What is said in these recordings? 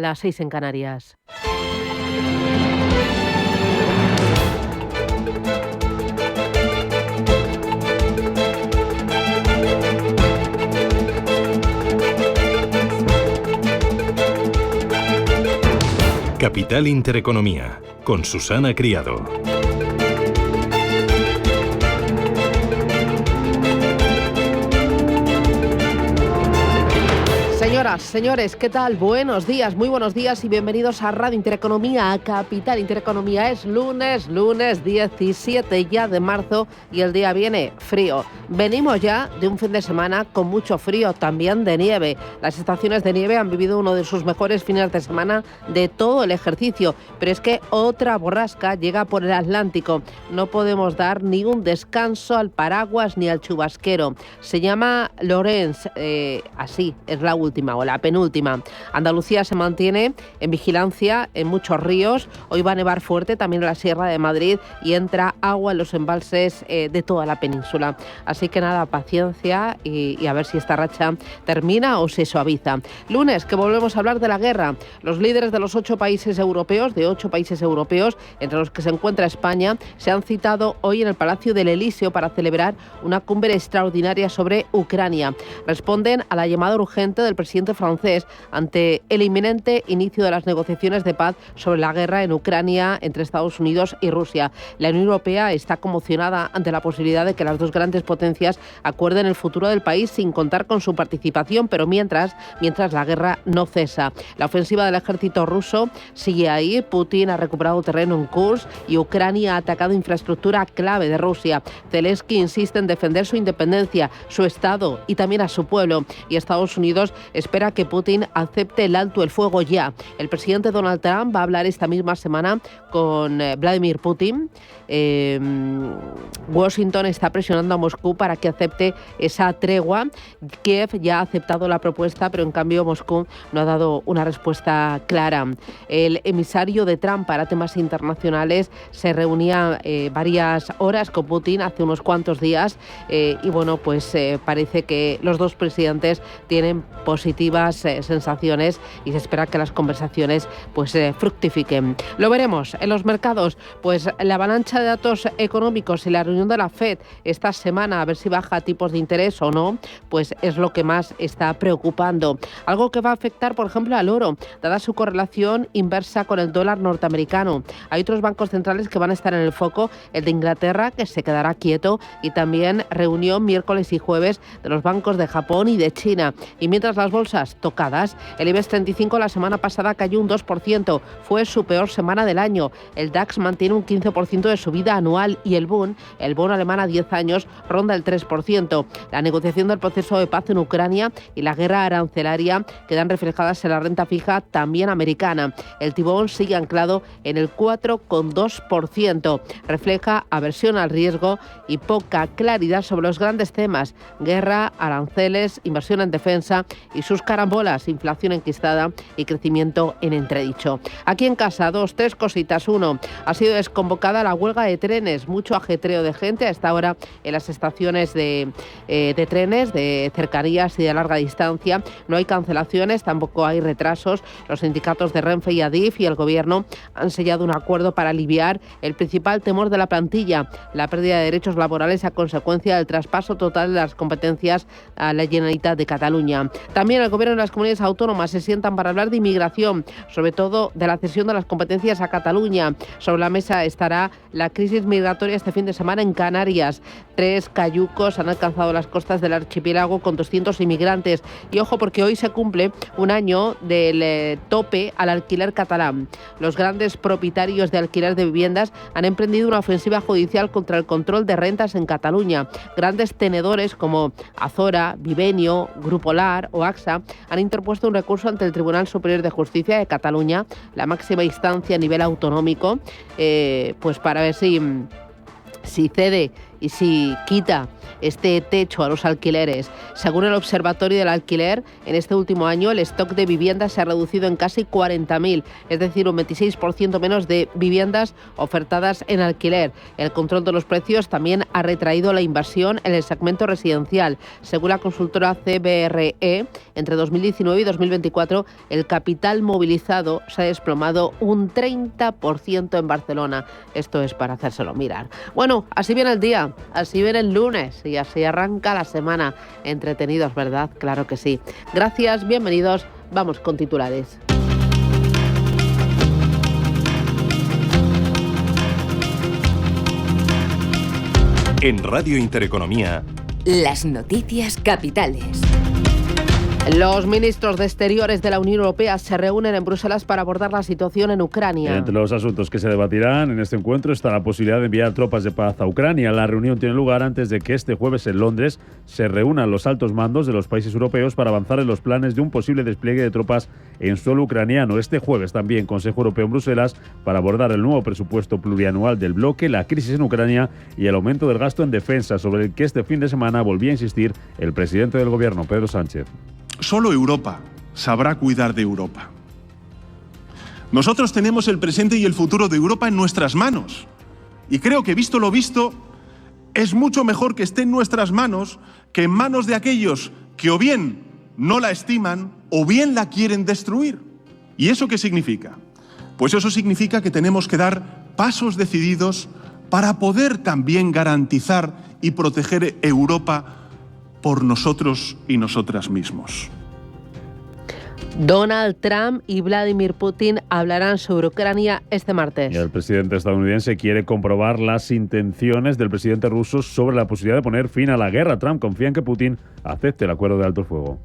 Las 6 en Canarias. Capital Intereconomía, con Susana Criado. Señoras, señores, ¿qué tal? Buenos días, muy buenos días y bienvenidos a Radio Intereconomía, a Capital Intereconomía. Es lunes 17 ya de marzo y el día viene frío. Venimos ya de un fin de semana con mucho frío, también de nieve. Las estaciones de nieve han vivido uno de sus mejores fines de semana de todo el ejercicio, pero es que otra borrasca llega por el Atlántico. No podemos dar ni un descanso al paraguas ni al chubasquero. Se llama Lorenz, así es la última o la penúltima. Andalucía se mantiene en vigilancia en muchos ríos. Hoy va a nevar fuerte también en la Sierra de Madrid y entra agua en los embalses de toda la península. Así que nada, paciencia y a ver si esta racha termina o se suaviza. Lunes, que volvemos a hablar de la guerra. Los líderes de los 8 países europeos, entre los que se encuentra España, se han citado hoy en el Palacio del Elíseo para celebrar una cumbre extraordinaria sobre Ucrania. Responden a la llamada urgente del presidente francés ante el inminente inicio de las negociaciones de paz sobre la guerra en Ucrania entre Estados Unidos y Rusia. La Unión Europea está conmocionada ante la posibilidad de que las dos grandes potencias acuerden el futuro del país sin contar con su participación, pero mientras la guerra no cesa. La ofensiva del ejército ruso sigue ahí. Putin ha recuperado terreno en Kursk y Ucrania ha atacado infraestructura clave de Rusia. Zelensky insiste en defender su independencia, su Estado y también a su pueblo. Y Estados Unidos espera que Putin acepte el alto el fuego ya. El presidente Donald Trump va a hablar esta misma semana con Vladimir Putin. Washington está presionando a Moscú para que acepte esa tregua. Kiev ya ha aceptado la propuesta, pero en cambio Moscú no ha dado una respuesta clara. El emisario de Trump para temas internacionales se reunía varias horas con Putin hace unos cuantos días y bueno, pues parece que los dos presidentes tienen positivas sensaciones y se espera que las conversaciones pues fructifiquen. Lo veremos en los mercados, pues la avalancha de datos económicos y la reunión de la FED esta semana, a ver si baja tipos de interés o no, pues es lo que más está preocupando. Algo que va a afectar, por ejemplo, al oro, dada su correlación inversa con el dólar norteamericano. Hay otros bancos centrales que van a estar en el foco, el de Inglaterra, que se quedará quieto, y también reunión miércoles y jueves de los bancos de Japón y de China. Y mientras las bolsas tocadas, el IBEX 35 la semana pasada cayó un 2%, fue su peor semana del año. El DAX mantiene un 15% de subida anual y el bono alemán a 10 años ronda el 3%. La negociación del proceso de paz en Ucrania y la guerra arancelaria quedan reflejadas en la renta fija también americana. El T-bond sigue anclado en el 4,2%. Refleja aversión al riesgo y poca claridad sobre los grandes temas: guerra, aranceles, inversión en defensa y sus carambolas, inflación enquistada y crecimiento en entredicho. Aquí en casa, tres cositas. Uno, ha sido desconvocada la huelga de trenes, mucho ajetreo de gente a esta hora en las estaciones de trenes, de cercanías y de larga distancia. No hay cancelaciones, tampoco hay retrasos. Los sindicatos de Renfe y Adif y el Gobierno han sellado un acuerdo para aliviar el principal temor de la plantilla, la pérdida de derechos laborales a consecuencia del traspaso total de las competencias a la Generalitat de Cataluña. También el Gobierno y las comunidades autónomas se sientan para hablar de inmigración, sobre todo de la cesión de las competencias a Cataluña. Sobre la mesa estará la crisis migratoria este fin de semana en Canarias. 3 cayucos han alcanzado las costas del archipiélago con 200 inmigrantes. Y ojo, porque hoy se cumple un año del tope al alquiler catalán. Los grandes propietarios de alquiler de viviendas han emprendido una ofensiva judicial contra el control de rentas en Cataluña. Grandes tenedores como Azora, Vivenio, Grupo Lar o AXA han interpuesto un recurso ante el Tribunal Superior de Justicia de Cataluña, la máxima instancia a nivel autonómico, pues para ver si cede y si quita este techo a los alquileres. Según el Observatorio del Alquiler, en este último año el stock de viviendas se ha reducido en casi 40.000, es decir, un 26% menos de viviendas ofertadas en alquiler. El control de los precios también ha retraído la inversión en el segmento residencial. Según la consultora CBRE, entre 2019 y 2024, el capital movilizado se ha desplomado un 30% en Barcelona. Esto es para hacérselo mirar. Bueno, así viene el día, así viene el lunes y así arranca la semana. Entretenidos, ¿verdad? Claro que sí. Gracias, bienvenidos. Vamos con titulares. En Radio Intereconomía, las noticias capitales. Los ministros de Exteriores de la Unión Europea se reúnen en Bruselas para abordar la situación en Ucrania. Entre los asuntos que se debatirán en este encuentro está la posibilidad de enviar tropas de paz a Ucrania. La reunión tiene lugar antes de que este jueves en Londres se reúnan los altos mandos de los países europeos para avanzar en los planes de un posible despliegue de tropas en suelo ucraniano. Este jueves también Consejo Europeo en Bruselas para abordar el nuevo presupuesto plurianual del bloque, la crisis en Ucrania y el aumento del gasto en defensa, sobre el que este fin de semana volvía a insistir el presidente del Gobierno, Pedro Sánchez. Solo Europa sabrá cuidar de Europa. Nosotros tenemos el presente y el futuro de Europa en nuestras manos. Y creo que, visto lo visto, es mucho mejor que esté en nuestras manos que en manos de aquellos que o bien no la estiman o bien la quieren destruir. ¿Y eso qué significa? Pues eso significa que tenemos que dar pasos decididos para poder también garantizar y proteger Europa por nosotros y nosotras mismos. Donald Trump y Vladimir Putin hablarán sobre Ucrania este martes. El presidente estadounidense quiere comprobar las intenciones del presidente ruso sobre la posibilidad de poner fin a la guerra. Trump confía en que Putin acepte el acuerdo de alto el fuego.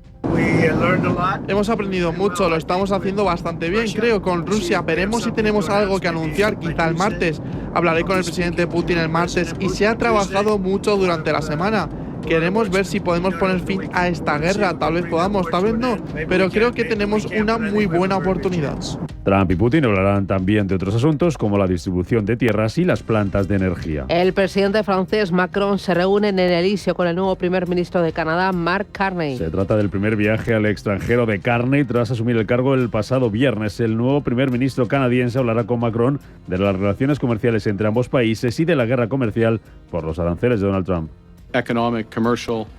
Hemos aprendido mucho, lo estamos haciendo bastante bien, creo, con Rusia. Veremos si tenemos algo que anunciar, quizá el martes. Hablaré con el presidente Putin el martes y se ha trabajado mucho durante la semana. Queremos ver si podemos poner fin a esta guerra. Tal vez podamos, tal vez no, pero creo que tenemos una muy buena oportunidad. Trump y Putin hablarán también de otros asuntos como la distribución de tierras y las plantas de energía. El presidente francés Macron se reúne en el Elíseo con el nuevo primer ministro de Canadá, Mark Carney. Se trata del primer viaje al extranjero de Carney tras asumir el cargo el pasado viernes. El nuevo primer ministro canadiense hablará con Macron de las relaciones comerciales entre ambos países y de la guerra comercial por los aranceles de Donald Trump.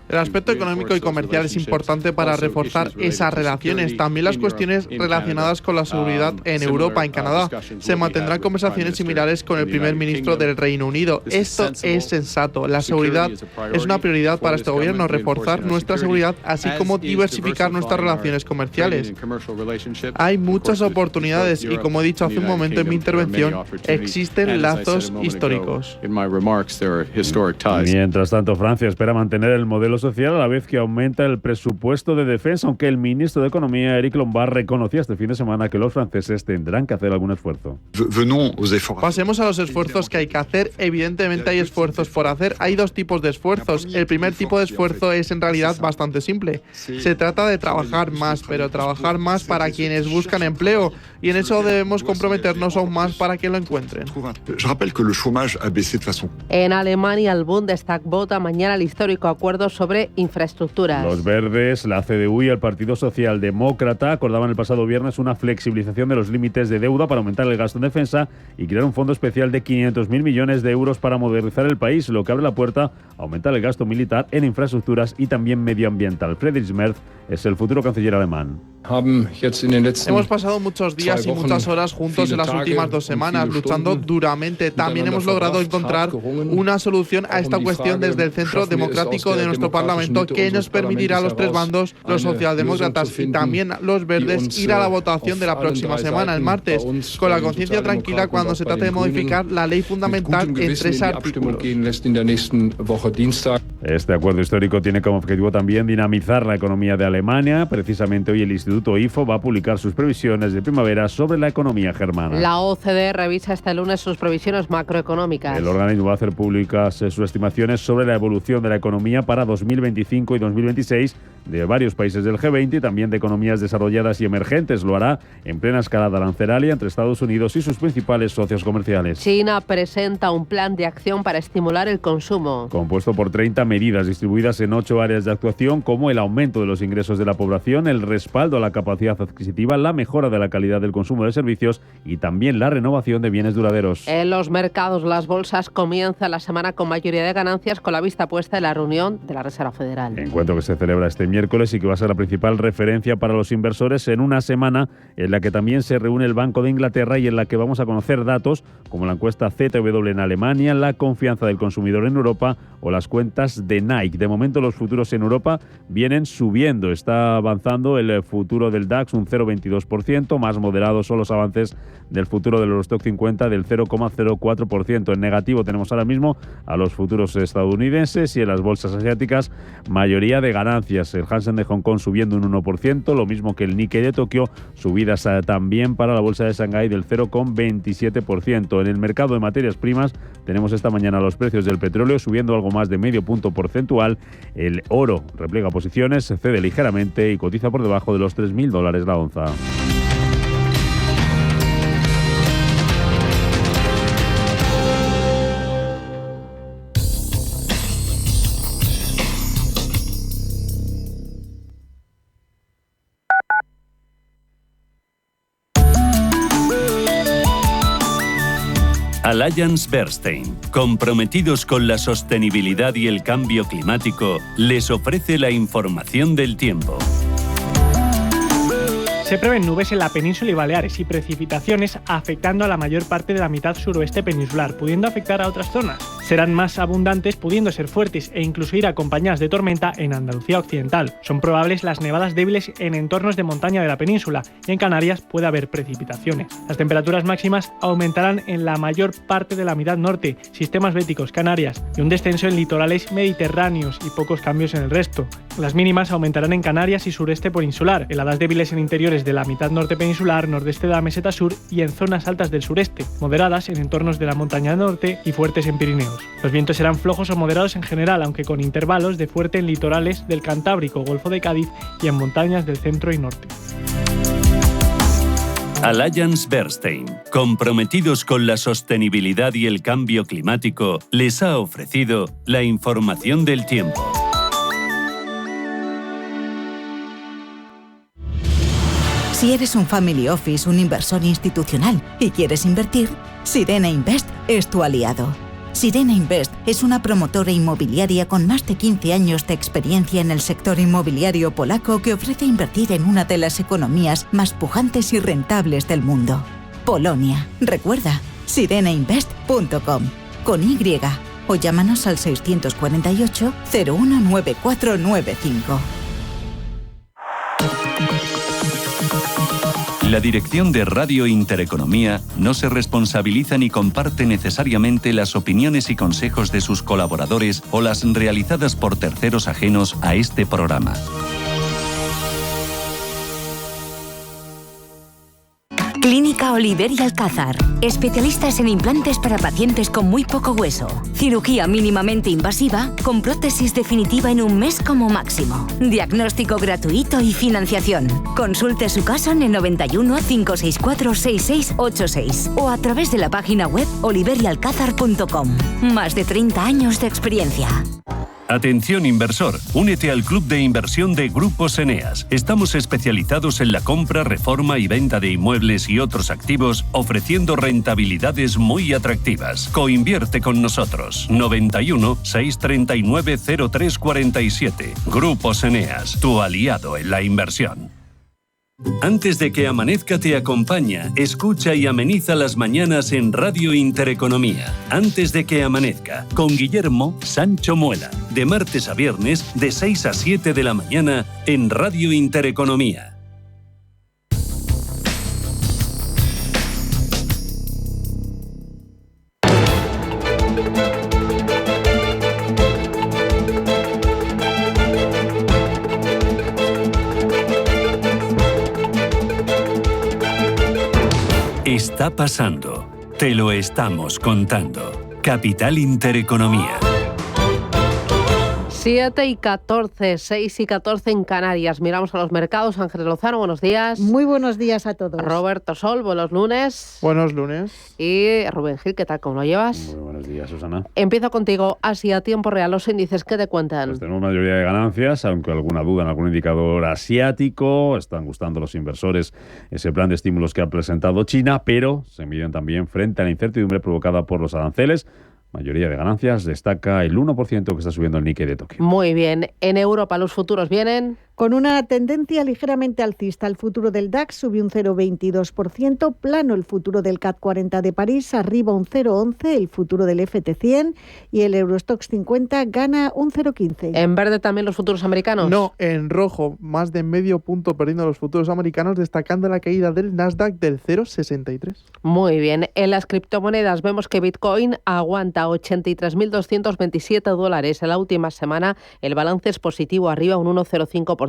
El aspecto económico y comercial es importante para reforzar esas relaciones. También las cuestiones relacionadas con la seguridad en Europa, en Canadá. Se mantendrán conversaciones similares con el primer ministro del Reino Unido. Esto es sensato. La seguridad es una prioridad para este gobierno. Reforzar nuestra seguridad, así como diversificar nuestras relaciones comerciales. Hay muchas oportunidades y, como he dicho hace un momento en mi intervención, existen lazos históricos. Mientras tanto, Francia espera mantener el modelo social a la vez que aumenta el presupuesto de defensa, aunque el ministro de Economía, Éric Lombard, reconocía este fin de semana que los franceses tendrán que hacer algún esfuerzo. Pasemos a los esfuerzos que hay que hacer. Evidentemente hay esfuerzos por hacer. Hay dos tipos de esfuerzos. El primer tipo de esfuerzo es en realidad bastante simple. Se trata de trabajar más, pero trabajar más para quienes buscan empleo, y en eso debemos comprometernos aún más para que lo encuentren. En Alemania, el Bundestag vota mañana el histórico acuerdo sobre infraestructuras. Los verdes, la CDU y el Partido Socialdemócrata acordaban el pasado viernes una flexibilización de los límites de deuda para aumentar el gasto en defensa y crear un fondo especial de 500.000 millones de euros para modernizar el país, lo que abre la puerta a aumentar el gasto militar en infraestructuras y también medioambiental. Friedrich Merz es el futuro canciller alemán. Hemos pasado muchos días y muchas horas juntos en las últimas 2 semanas, luchando duramente. También hemos logrado encontrar una solución a esta cuestión desde el centro democrático de nuestro Parlamento, que nos permitirá a los 3 bandos, los socialdemócratas y también los verdes, ir a la votación de la próxima semana, el martes, con la conciencia tranquila cuando se trate de modificar la ley fundamental en 3 artículos. Este acuerdo histórico tiene como objetivo también dinamizar la economía de Alemania. Precisamente hoy el Instituto IFO va a publicar sus previsiones de primavera sobre la economía germana. La OCDE revisa este lunes sus previsiones macroeconómicas. El organismo va a hacer públicas sus estimaciones sobre la evolución de la economía para 2025 y 2026 de varios países del G20 y también de economías desarrolladas y emergentes. Lo hará en plena escalada arancelaria entre Estados Unidos y sus principales socios comerciales. China presenta un plan de acción para estimular el consumo. Compuesto por 30 medidas distribuidas en 8 áreas de actuación, como el aumento de los ingresos de la población, el respaldo a la capacidad adquisitiva, la mejora de la calidad del consumo de servicios y también la renovación de bienes duraderos. En los mercados, las bolsas comienzan la semana con mayoría de ganancias, con la vista puesta en la reunión de la Reserva Federal. Encuentro que se celebra este miércoles y que va a ser la principal referencia para los inversores en una semana en la que también se reúne el Banco de Inglaterra y en la que vamos a conocer datos como la encuesta ZW en Alemania, la confianza del consumidor en Europa o las cuentas de Nike. De momento los futuros en Europa vienen subiendo. Está avanzando el futuro del DAX un 0,22%, más moderados son los avances del futuro del Eurostock 50 del 0,04%. En negativo tenemos ahora mismo a los futuros estadounidenses y en las bolsas asiáticas mayoría de ganancias. El Hansen de Hong Kong subiendo un 1%, lo mismo que el Nikkei de Tokio, subidas también para la bolsa de Shanghái del 0,27%. En el mercado de materias primas tenemos esta mañana los precios del petróleo subiendo algo más de medio punto porcentual. El oro replega posiciones, cede ligeramente y cotiza por debajo de los $3.000 la onza. Allianz Bernstein, comprometidos con la sostenibilidad y el cambio climático, les ofrece la información del tiempo. Se prevén nubes en la península y Baleares y precipitaciones afectando a la mayor parte de la mitad suroeste peninsular, pudiendo afectar a otras zonas. Serán más abundantes, pudiendo ser fuertes e incluso ir acompañadas de tormenta en Andalucía occidental. Son probables las nevadas débiles en entornos de montaña de la península y en Canarias puede haber precipitaciones. Las temperaturas máximas aumentarán en la mayor parte de la mitad norte, sistemas béticos, Canarias, y un descenso en litorales mediterráneos y pocos cambios en el resto. Las mínimas aumentarán en Canarias y sureste peninsular, heladas débiles en interiores de la mitad norte peninsular, nordeste de la meseta sur y en zonas altas del sureste, moderadas en entornos de la montaña norte y fuertes en Pirineos. Los vientos serán flojos o moderados en general, aunque con intervalos de fuerte en litorales del Cantábrico, Golfo de Cádiz y en montañas del centro y norte. Allianz Bernstein, comprometidos con la sostenibilidad y el cambio climático, les ha ofrecido la información del tiempo. Si eres un family office, un inversor institucional y quieres invertir, Sirena Invest es tu aliado. Sirena Invest es una promotora inmobiliaria con más de 15 años de experiencia en el sector inmobiliario polaco que ofrece invertir en una de las economías más pujantes y rentables del mundo. Polonia. Recuerda, sirenainvest.com con Y o llámanos al 648 019495. La dirección de Radio Intereconomía no se responsabiliza ni comparte necesariamente las opiniones y consejos de sus colaboradores o las realizadas por terceros ajenos a este programa. Clínica Oliver y Alcázar. Especialistas en implantes para pacientes con muy poco hueso. Cirugía mínimamente invasiva con prótesis definitiva en un mes como máximo. Diagnóstico gratuito y financiación. Consulte su caso en el 91 564 6686 o a través de la página web oliverialcázar.com. Más de 30 años de experiencia. Atención inversor, únete al club de inversión de Grupos Eneas. Estamos especializados en la compra, reforma y venta de inmuebles y otros activos, ofreciendo rentabilidades muy atractivas. Coinvierte con nosotros. 91 639 0347. Grupos Eneas, tu aliado en la inversión. Antes de que amanezca te acompaña, escucha y ameniza las mañanas en Radio Intereconomía. Antes de que amanezca, con Guillermo Sancho Muela. De martes a viernes, de 6 a 7 de la mañana, en Radio Intereconomía. Está pasando. Te lo estamos contando. Capital Intereconomía. 7:14, 6:14 en Canarias. Miramos a los mercados. Ángeles Lozano, buenos días. Muy buenos días a todos. Roberto Sol, buenos lunes. Buenos lunes. Y Rubén Gil, ¿qué tal? ¿Cómo lo llevas? Muy buenos días, Susana. Empiezo contigo. Asia, tiempo real, los índices, ¿qué te cuentan? Pues tenemos mayoría de ganancias, aunque alguna duda en algún indicador asiático. Están gustando los inversores ese plan de estímulos que ha presentado China, pero se miden también frente a la incertidumbre provocada por los aranceles. Mayoría de ganancias, destaca el 1% que está subiendo el Nikkei de Tokio. Muy bien. En Europa los futuros vienen con una tendencia ligeramente alcista. El futuro del DAX subió un 0,22%, plano el futuro del CAC 40 de París, arriba un 0,11%, el futuro del FT100 y el Eurostoxx 50 gana un 0,15%. ¿En verde también los futuros americanos? No, en rojo, más de medio punto perdiendo los futuros americanos, destacando la caída del Nasdaq del 0,63%. Muy bien. En las criptomonedas vemos que Bitcoin aguanta $83.227. En la última semana el balance es positivo, arriba un 1,05%.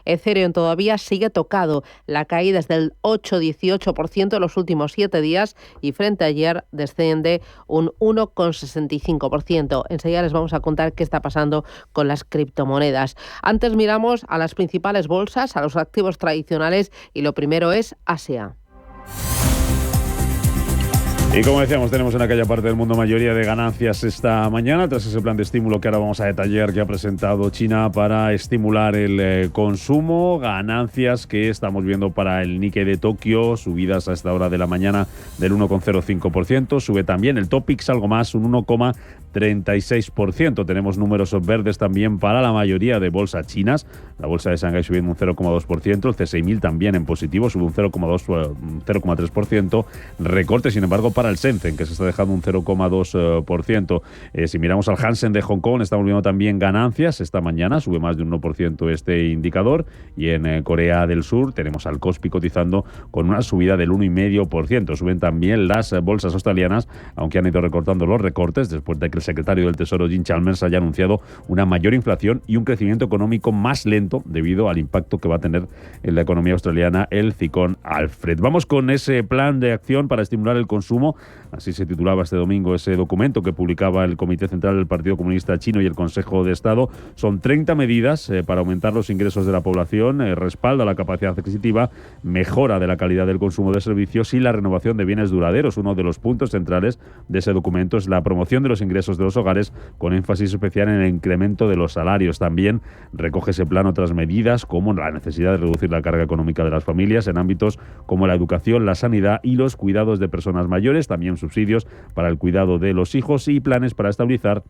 Ethereum todavía sigue tocado. La caída es del 8,18% en los últimos 7 días y frente a ayer desciende un 1,65%. Enseguida les vamos a contar qué está pasando con las criptomonedas. Antes miramos a las principales bolsas, a los activos tradicionales y lo primero es Asia. Y como decíamos, tenemos en aquella parte del mundo mayoría de ganancias esta mañana, tras ese plan de estímulo que ahora vamos a detallar que ha presentado China para estimular el consumo. Ganancias que estamos viendo para el Nikkei de Tokio, subidas a esta hora de la mañana del 1,05%. Sube también el Topix, algo más, un 1,36%. Tenemos números verdes también para la mayoría de bolsas chinas. La bolsa de Shanghái subiendo un 0,2%, el C6000 también en positivo, sube un 0,3%. Recorte, sin embargo, para el Shenzhen, que se está dejando un 0,2%. Si miramos al Hansen de Hong Kong, estamos viendo también ganancias. Esta mañana sube más de un 1% este indicador. Y en Corea del Sur tenemos al Kospi cotizando con una subida del 1,5%. Suben también las bolsas australianas, aunque han ido recortando los recortes después de que el secretario del Tesoro, Jim Chalmers, haya anunciado una mayor inflación y un crecimiento económico más lento debido al impacto que va a tener en la economía australiana el ciclón Alfred. Vamos con ese plan de acción para estimular el consumo. Así se titulaba este domingo ese documento que publicaba el Comité Central del Partido Comunista Chino y el Consejo de Estado. Son 30 medidas para aumentar los ingresos de la población, respaldo a la capacidad adquisitiva, mejora de la calidad del consumo de servicios y la renovación de bienes duraderos. Uno de los puntos centrales de ese documento es la promoción de los ingresos de los hogares, con énfasis especial en el incremento de los salarios. También recoge ese plan otras medidas como la necesidad de reducir la carga económica de las familias en ámbitos como la educación, la sanidad y los cuidados de personas mayores, también subsidios para el cuidado de los hijos y planes para estabilizar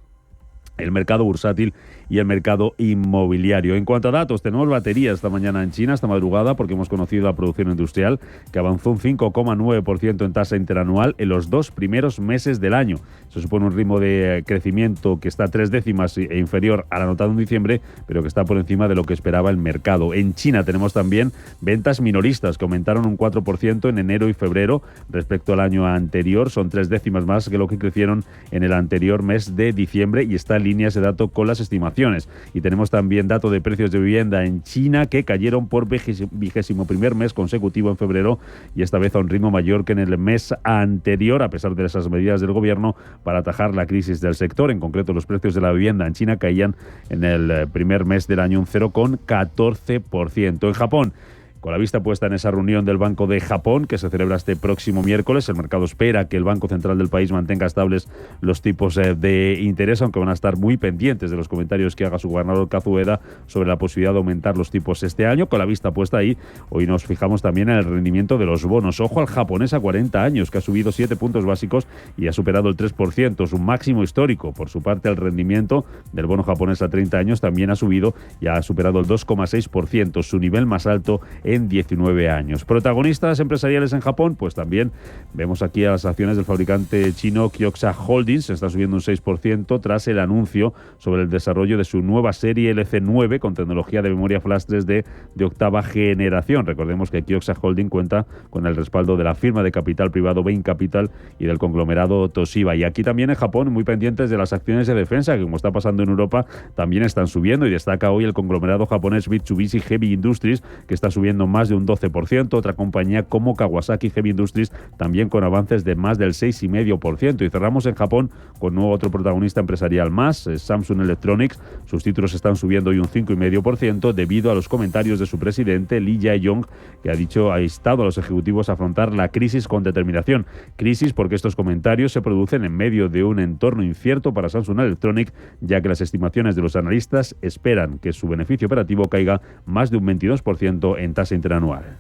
el mercado bursátil y el mercado inmobiliario. En cuanto a datos, tenemos baterías esta mañana en China, esta madrugada, porque hemos conocido la producción industrial que avanzó un 5,9% en tasa interanual en los 2 primeros meses del año. Eso supone un ritmo de crecimiento que está 3 décimas e inferior al anotado en diciembre, pero que está por encima de lo que esperaba el mercado. En China tenemos también ventas minoristas que aumentaron un 4% en enero y febrero respecto al año anterior. Son 3 décimas más que lo que crecieron en el anterior mes de diciembre y está en línea ese dato con las estimaciones. Y tenemos también dato de precios de vivienda en China que cayeron por 21º mes consecutivo en febrero y esta vez a un ritmo mayor que en el mes anterior, a pesar de esas medidas del gobierno para atajar la crisis del sector. En concreto, los precios de la vivienda en China caían en el primer mes del año un 0,14%. En Japón, con la vista puesta en esa reunión del Banco de Japón que se celebra este próximo miércoles, el mercado espera que el Banco Central del país mantenga estables los tipos de interés, aunque van a estar muy pendientes de los comentarios que haga su gobernador Kazueda sobre la posibilidad de aumentar los tipos este año. Con la vista puesta ahí, hoy nos fijamos también en el rendimiento de los bonos. Ojo al japonés a 40 años, que ha subido 7 puntos básicos y ha superado el 3%, su máximo histórico. Por su parte, el rendimiento del bono japonés a 30 años también ha subido y ha superado el 2,6%, su nivel más alto en 19 años. Protagonistas empresariales en Japón, pues también vemos aquí a las acciones del fabricante chino Kioxia Holdings, se está subiendo un 6% tras el anuncio sobre el desarrollo de su nueva serie LC9 con tecnología de memoria flash 3D de octava generación. Recordemos que Kioxia Holdings cuenta con el respaldo de la firma de capital privado Bain Capital y del conglomerado Toshiba. Y aquí también en Japón, muy pendientes de las acciones de defensa, que como está pasando en Europa, también están subiendo, y destaca hoy el conglomerado japonés Mitsubishi Heavy Industries, que está subiendo subiendo más de un 12%. Otra compañía como Kawasaki Heavy Industries también con avances de más del 6,5%. Y cerramos en Japón con otro protagonista empresarial más, Samsung Electronics. Sus títulos están subiendo hoy un 5,5% debido a los comentarios de su presidente, Lee Jae-yong, que ha instado a los ejecutivos a afrontar la crisis con determinación. Crisis porque estos comentarios se producen en medio de un entorno incierto para Samsung Electronics, ya que las estimaciones de los analistas esperan que su beneficio operativo caiga más de un 22% en tasa interanual.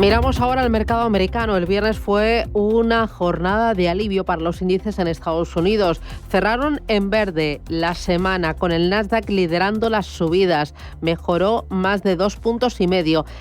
Miramos ahora al mercado americano. El viernes fue una jornada de alivio para los índices en Estados Unidos. Cerraron en verde la semana con el Nasdaq liderando las subidas. Mejoró más de 2,5 puntos.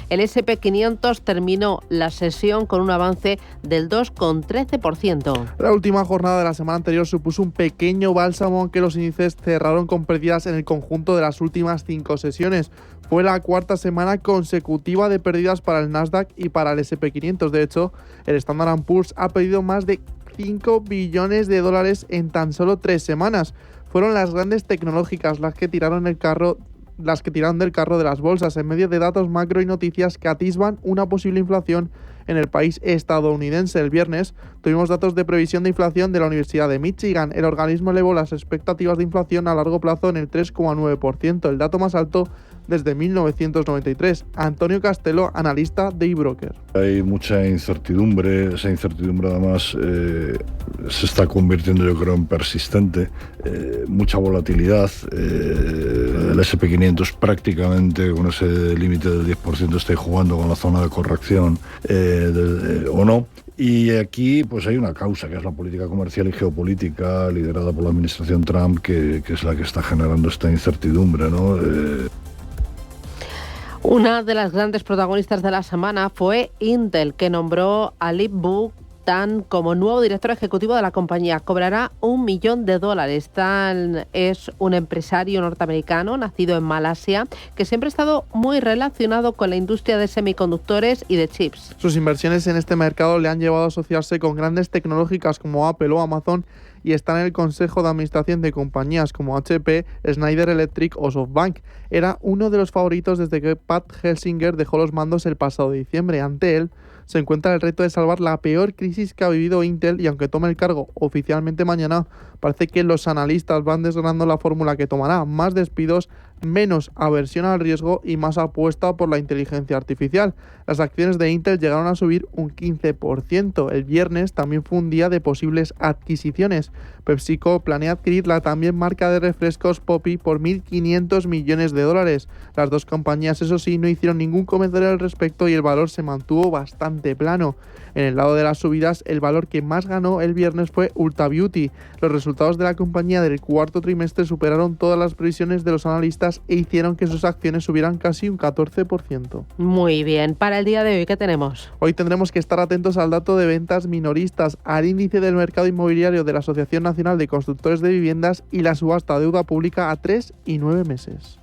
El S&P 500 terminó la sesión con un avance del 2,13%. La última jornada de la semana anterior supuso un pequeño bálsamo, aunque los índices cerraron con pérdidas en el conjunto de las últimas 5 sesiones. Fue la cuarta semana consecutiva de pérdidas para el Nasdaq y para el S&P 500. De hecho, el Standard & Poor's ha perdido más de 5 billones de dólares en tan solo 3 semanas. Fueron las grandes tecnológicas las que tiraron del carro de las bolsas en medio de datos macro y noticias que atisban una posible inflación en el país estadounidense. El viernes tuvimos datos de previsión de inflación de la Universidad de Michigan. El organismo elevó las expectativas de inflación a largo plazo en el 3,9%, el dato más alto desde 1993. Antonio Castelo, analista de eBroker. Hay mucha incertidumbre, esa incertidumbre además se está convirtiendo, yo creo, en persistente, mucha volatilidad. El S&P 500 prácticamente con ese límite del 10% está jugando con la zona de corrección o no. Y aquí pues hay una causa, que es la política comercial y geopolítica liderada por la administración Trump, que es la que está generando esta incertidumbre, ¿no? Una de las grandes protagonistas de la semana fue Intel, que nombró a Lip-Bu Tan como nuevo director ejecutivo de la compañía. Cobrará $1 millón. Tan es un empresario norteamericano nacido en Malasia que siempre ha estado muy relacionado con la industria de semiconductores y de chips. Sus inversiones en este mercado le han llevado a asociarse con grandes tecnológicas como Apple o Amazon y está en el consejo de administración de compañías como HP, Schneider Electric o SoftBank. Era uno de los favoritos desde que Pat Gelsinger dejó los mandos el pasado diciembre. Ante él se encuentra el reto de salvar la peor crisis que ha vivido Intel y aunque tome el cargo oficialmente mañana, parece que los analistas van desgranando la fórmula que tomará: más despidos, menos aversión al riesgo y más apuesta por la inteligencia artificial. Las acciones de Intel llegaron a subir un 15%. El viernes también fue un día de posibles adquisiciones. PepsiCo planea adquirir la también marca de refrescos Poppi por $1.500 millones. Las dos compañías, eso sí, no hicieron ningún comentario al respecto y el valor se mantuvo bastante plano. En el lado de las subidas, el valor que más ganó el viernes fue Ulta Beauty. Los resultados de la compañía del cuarto trimestre superaron todas las previsiones de los analistas e hicieron que sus acciones subieran casi un 14%. Muy bien. Para el día de hoy, ¿qué tenemos? Hoy tendremos que estar atentos al dato de ventas minoristas, al índice del mercado inmobiliario de la Asociación Nacional de Constructores de Viviendas y la subasta de deuda pública a 3 y 9 meses.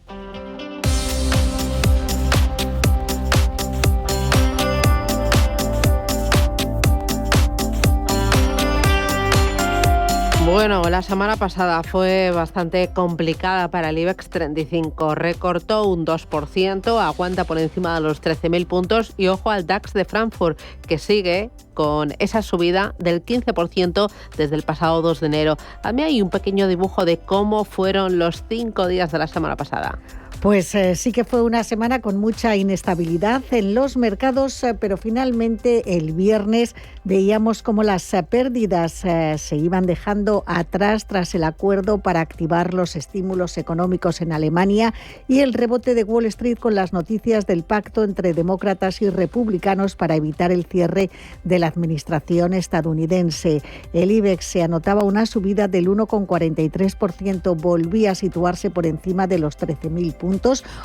Bueno, la semana pasada fue bastante complicada para el IBEX 35. Recortó un 2%, aguanta por encima de los 13.000 puntos y ojo al DAX de Frankfurt, que sigue con esa subida del 15% desde el pasado 2 de enero. A mí hay un pequeño dibujo de cómo fueron los 5 días de la semana pasada. Pues sí que fue una semana con mucha inestabilidad en los mercados, pero finalmente el viernes veíamos cómo las pérdidas se iban dejando atrás tras el acuerdo para activar los estímulos económicos en Alemania y el rebote de Wall Street con las noticias del pacto entre demócratas y republicanos para evitar el cierre de la administración estadounidense. El IBEX se anotaba una subida del 1,43%, volvía a situarse por encima de los 13.000 puntos.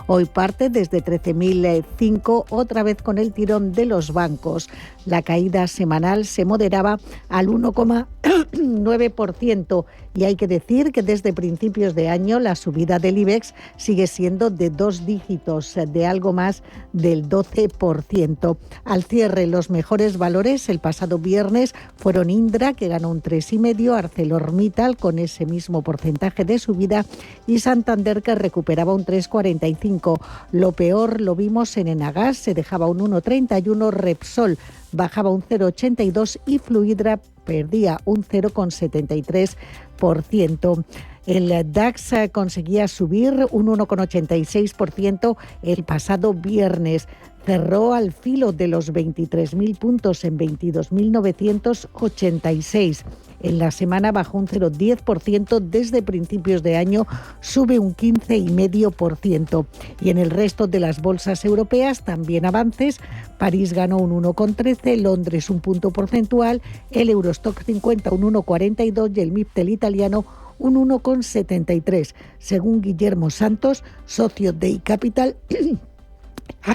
Hoy parte desde 13.005, otra vez con el tirón de los bancos. La caída semanal se moderaba al 1,9% y hay que decir que desde principios de año la subida del IBEX sigue siendo de 2 dígitos, de algo más del 12%. Al cierre, los mejores valores el pasado viernes fueron Indra, que ganó un 3,5%, ArcelorMittal con ese mismo porcentaje de subida y Santander, que recuperaba un 3,5%. 3,45. Lo peor lo vimos en Enagas, se dejaba un 1,31, Repsol bajaba un 0,82 y Fluidra perdía un 0,73%. El DAX conseguía subir un 1,86% el pasado viernes. Cerró al filo de los 23.000 puntos en 22.986. En la semana bajó un 0,10%, desde principios de año sube un 15,5%. Y en el resto de las bolsas europeas también avances. París ganó un 1,13, Londres un punto porcentual, el Eurostock 50 un 1,42 y el MIPTEL italiano un 1,73. Según Guillermo Santos, socio de iCapital,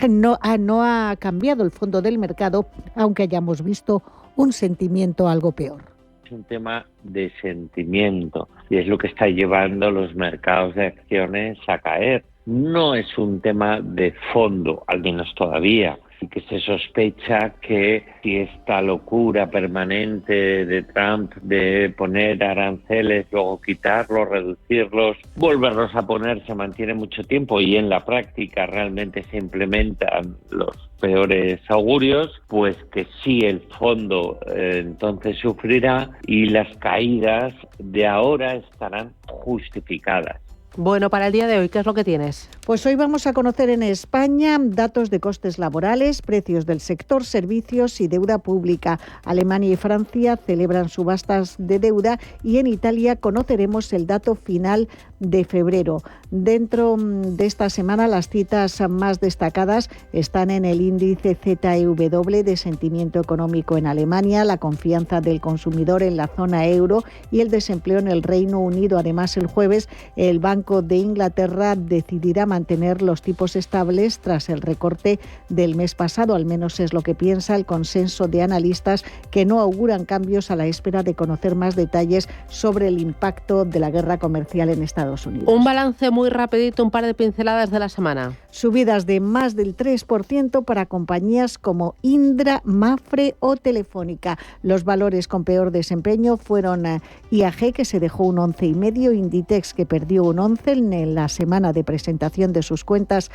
no ha cambiado el fondo del mercado, aunque hayamos visto un sentimiento algo peor. Es un tema de sentimiento y es lo que está llevando los mercados de acciones a caer. No es un tema de fondo, al menos todavía. Y que se sospecha que si esta locura permanente de Trump de poner aranceles, luego quitarlos, reducirlos, volverlos a poner, se mantiene mucho tiempo y en la práctica realmente se implementan los peores augurios, pues que sí el fondo entonces sufrirá y las caídas de ahora estarán justificadas. Bueno, para el día de hoy, ¿qué es lo que tienes? Pues hoy vamos a conocer en España datos de costes laborales, precios del sector servicios y deuda pública. Alemania y Francia celebran subastas de deuda y en Italia conoceremos el dato final de febrero. Dentro de esta semana las citas más destacadas están en el índice ZEW de sentimiento económico en Alemania, la confianza del consumidor en la zona euro y el desempleo en el Reino Unido. Además, el jueves el Banco de Inglaterra decidirá mantener los tipos estables tras el recorte del mes pasado, al menos es lo que piensa el consenso de analistas, que no auguran cambios a la espera de conocer más detalles sobre el impacto de la guerra comercial en Estados Unidos. Un balance muy rapidito, un par de pinceladas de la semana. Subidas de más del 3% para compañías como Indra, Mafre o Telefónica. Los valores con peor desempeño fueron IAG, que se dejó un 11,5, Inditex, que perdió un 11 en la semana de presentación de sus cuentas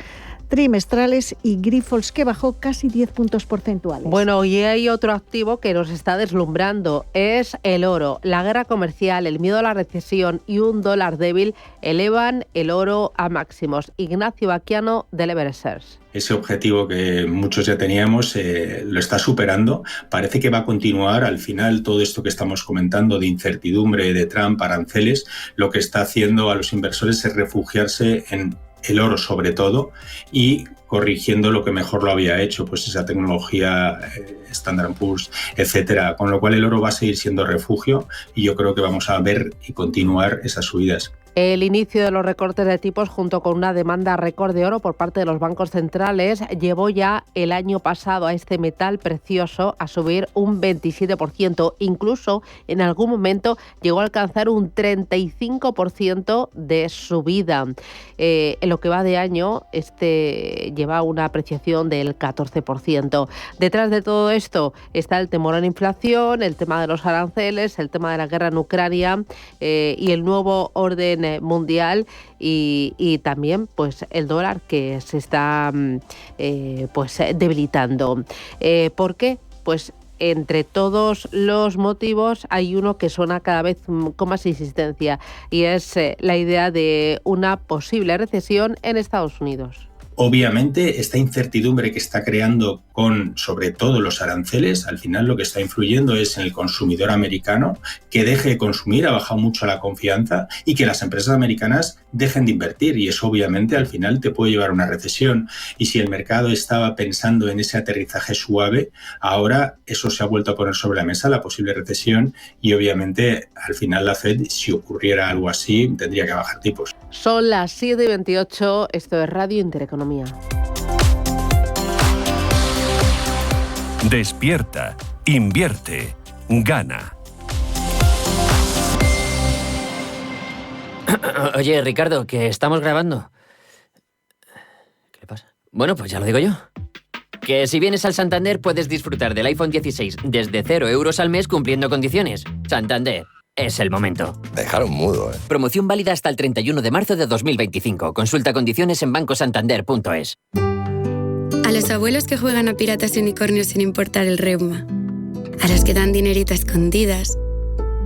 trimestrales, y Grifols, que bajó casi 10 puntos porcentuales. Bueno, y hay otro activo que nos está deslumbrando, es el oro. La guerra comercial, el miedo a la recesión y un dólar débil elevan el oro a máximos. Ignacio Baquiano, del Everest. Ese objetivo que muchos ya teníamos lo está superando. Parece que va a continuar. Al final, todo esto que estamos comentando de incertidumbre de Trump, aranceles, lo que está haciendo a los inversores es refugiarse en el oro sobre todo y corrigiendo lo que mejor lo había hecho, pues esa tecnología Standard & Poor's, etcétera. Con lo cual el oro va a seguir siendo refugio y yo creo que vamos a ver y continuar esas subidas. El inicio de los recortes de tipos junto con una demanda récord de oro por parte de los bancos centrales llevó ya el año pasado a este metal precioso a subir un 27%. Incluso en algún momento llegó a alcanzar un 35% de subida. En lo que va de año, lleva una apreciación del 14%. Detrás de todo esto está el temor a la inflación, el tema de los aranceles, el tema de la guerra en Ucrania y el nuevo orden mundial y también pues el dólar, que se está debilitando. ¿Por qué? Pues entre todos los motivos hay uno que suena cada vez con más insistencia y es la idea de una posible recesión en Estados Unidos. Obviamente, esta incertidumbre que está creando con, sobre todo, los aranceles, al final lo que está influyendo es en el consumidor americano, que deje de consumir, ha bajado mucho la confianza, y que las empresas americanas dejen de invertir, y eso obviamente al final te puede llevar a una recesión. Y si el mercado estaba pensando en ese aterrizaje suave, ahora eso se ha vuelto a poner sobre la mesa, la posible recesión, y obviamente al final la Fed, si ocurriera algo así, tendría que bajar tipos. Son las 7:28, esto es Radio Intereconomía. Despierta, invierte, gana. Oye, Ricardo, que estamos grabando. ¿Qué le pasa? Bueno, pues ya lo digo yo. Que si vienes al Santander puedes disfrutar del iPhone 16 desde 0 euros al mes cumpliendo condiciones. Santander, es el momento. Me dejaron mudo, ¿eh? Promoción válida hasta el 31 de marzo de 2025. Consulta condiciones en bancosantander.es. A los abuelos que juegan a piratas y unicornios sin importar el reuma. A los que dan dinerito a escondidas.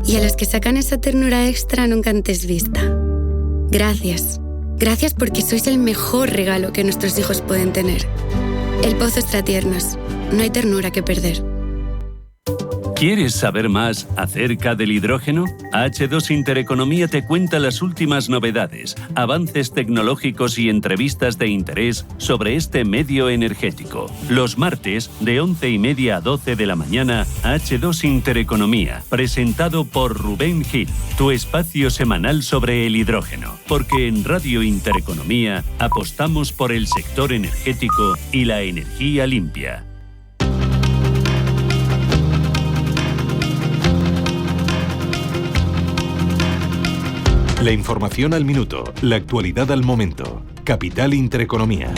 Y a los que sacan esa ternura extra nunca antes vista. Gracias. Gracias porque sois el mejor regalo que nuestros hijos pueden tener. El Pozo Extratiernos. No hay ternura que perder. ¿Quieres saber más acerca del hidrógeno? H2 Intereconomía te cuenta las últimas novedades, avances tecnológicos y entrevistas de interés sobre este medio energético. Los martes, de 11:30 a 12 de la mañana, H2 Intereconomía, presentado por Rubén Gil, tu espacio semanal sobre el hidrógeno. Porque en Radio Intereconomía apostamos por el sector energético y la energía limpia. La información al minuto, la actualidad al momento. Capital Intereconomía.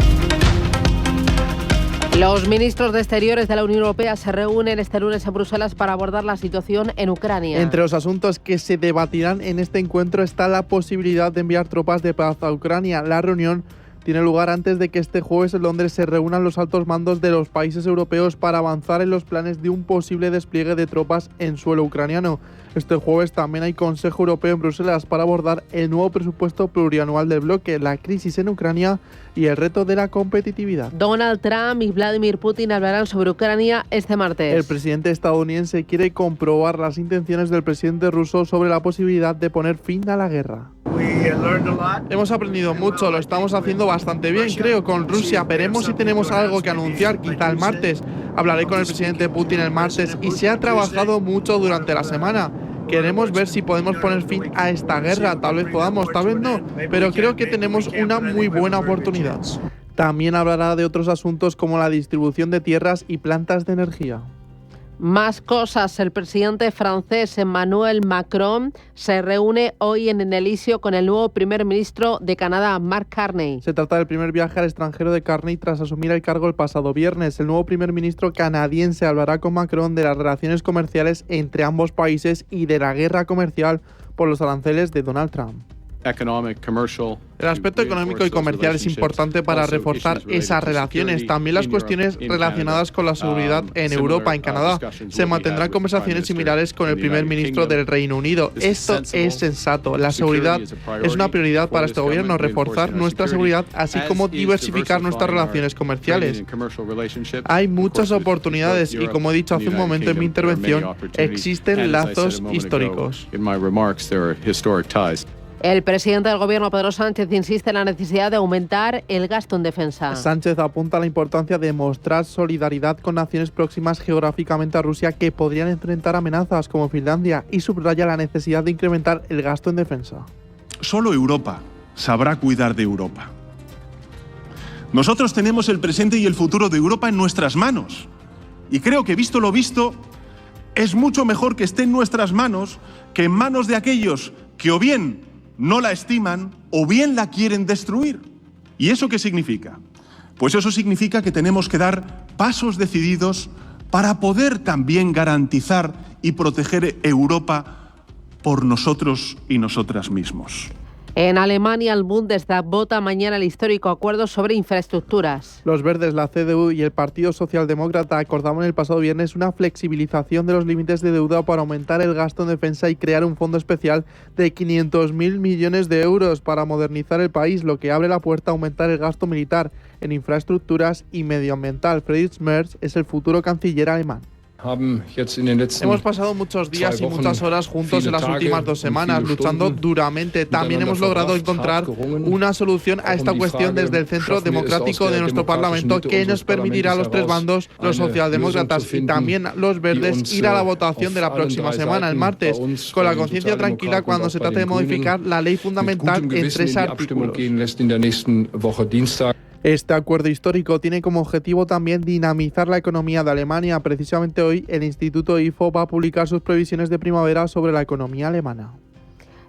Los ministros de Exteriores de la Unión Europea se reúnen este lunes en Bruselas para abordar la situación en Ucrania. Entre los asuntos que se debatirán en este encuentro está la posibilidad de enviar tropas de paz a Ucrania. La reunión tiene lugar antes de que este jueves en Londres se reúnan los altos mandos de los países europeos para avanzar en los planes de un posible despliegue de tropas en suelo ucraniano. Este jueves también hay Consejo Europeo en Bruselas para abordar el nuevo presupuesto plurianual del bloque, la crisis en Ucrania y el reto de la competitividad. Donald Trump y Vladimir Putin hablarán sobre Ucrania este martes. El presidente estadounidense quiere comprobar las intenciones del presidente ruso sobre la posibilidad de poner fin a la guerra. Hemos aprendido mucho, lo estamos haciendo bastante bien, creo, con Rusia. Veremos si tenemos algo que anunciar, quizá el martes. Hablaré con el presidente Putin el martes y se ha trabajado mucho durante la semana. Queremos ver si podemos poner fin a esta guerra. Tal vez podamos, tal vez no, pero creo que tenemos una muy buena oportunidad. También hablará de otros asuntos como la distribución de tierras y plantas de energía. Más cosas. El presidente francés Emmanuel Macron se reúne hoy en Elíseo con el nuevo primer ministro de Canadá, Mark Carney. Se trata del primer viaje al extranjero de Carney tras asumir el cargo el pasado viernes. El nuevo primer ministro canadiense hablará con Macron de las relaciones comerciales entre ambos países y de la guerra comercial por los aranceles de Donald Trump. El aspecto económico y comercial es importante para reforzar esas relaciones. También las cuestiones relacionadas con la seguridad en Europa, en Canadá. Se mantendrán conversaciones similares con el primer ministro del Reino Unido. Esto es sensato. La seguridad es una prioridad para este gobierno, reforzar nuestra seguridad, así como diversificar nuestras relaciones comerciales. Hay muchas oportunidades y, como he dicho hace un momento en mi intervención, existen lazos históricos. El presidente del gobierno, Pedro Sánchez, insiste en la necesidad de aumentar el gasto en defensa. Sánchez apunta a la importancia de mostrar solidaridad con naciones próximas geográficamente a Rusia que podrían enfrentar amenazas como Finlandia y subraya la necesidad de incrementar el gasto en defensa. Solo Europa sabrá cuidar de Europa. Nosotros tenemos el presente y el futuro de Europa en nuestras manos. Y creo que, visto lo visto, es mucho mejor que esté en nuestras manos que en manos de aquellos que o bien no la estiman o bien la quieren destruir. ¿Y eso qué significa? Pues eso significa que tenemos que dar pasos decididos para poder también garantizar y proteger Europa por nosotros y nosotras mismos. En Alemania, el Bundestag vota mañana el histórico acuerdo sobre infraestructuras. Los verdes, la CDU y el Partido Socialdemócrata acordaron el pasado viernes una flexibilización de los límites de deuda para aumentar el gasto en defensa y crear un fondo especial de 500.000 millones de euros para modernizar el país, lo que abre la puerta a aumentar el gasto militar en infraestructuras y medioambiental. Friedrich Merz es el futuro canciller alemán. Hemos pasado muchos días y muchas horas juntos en las últimas 2 semanas, luchando duramente. También hemos logrado encontrar una solución a esta cuestión desde el Centro Democrático de nuestro Parlamento que nos permitirá a los 3 bandos, los socialdemócratas y también los verdes, ir a la votación de la próxima semana, el martes, con la conciencia tranquila cuando se trate de modificar la ley fundamental en 3 artículos. Este acuerdo histórico tiene como objetivo también dinamizar la economía de Alemania. Precisamente hoy, el Instituto IFO va a publicar sus previsiones de primavera sobre la economía alemana.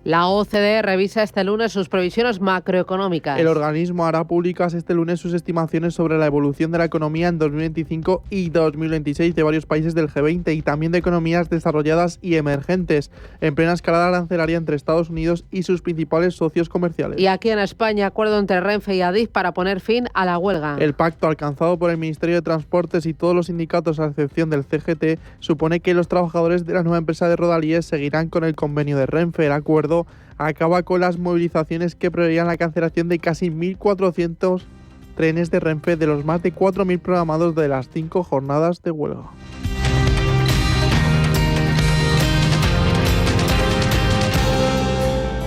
La OCDE revisa este lunes sus previsiones macroeconómicas. El organismo hará públicas este lunes sus estimaciones sobre la evolución de la economía en 2025 y 2026 de varios países del G20 y también de economías desarrolladas y emergentes, en plena escalada arancelaria entre Estados Unidos y sus principales socios comerciales. Y aquí en España, acuerdo entre Renfe y Adif para poner fin a la huelga. El pacto alcanzado por el Ministerio de Transportes y todos los sindicatos, a excepción del CGT, supone que los trabajadores de la nueva empresa de Rodalíes seguirán con el convenio de Renfe. El acuerdo acaba con las movilizaciones que preveían la cancelación de casi 1.400 trenes de Renfe de los más de 4.000 programados de las 5 jornadas de huelga.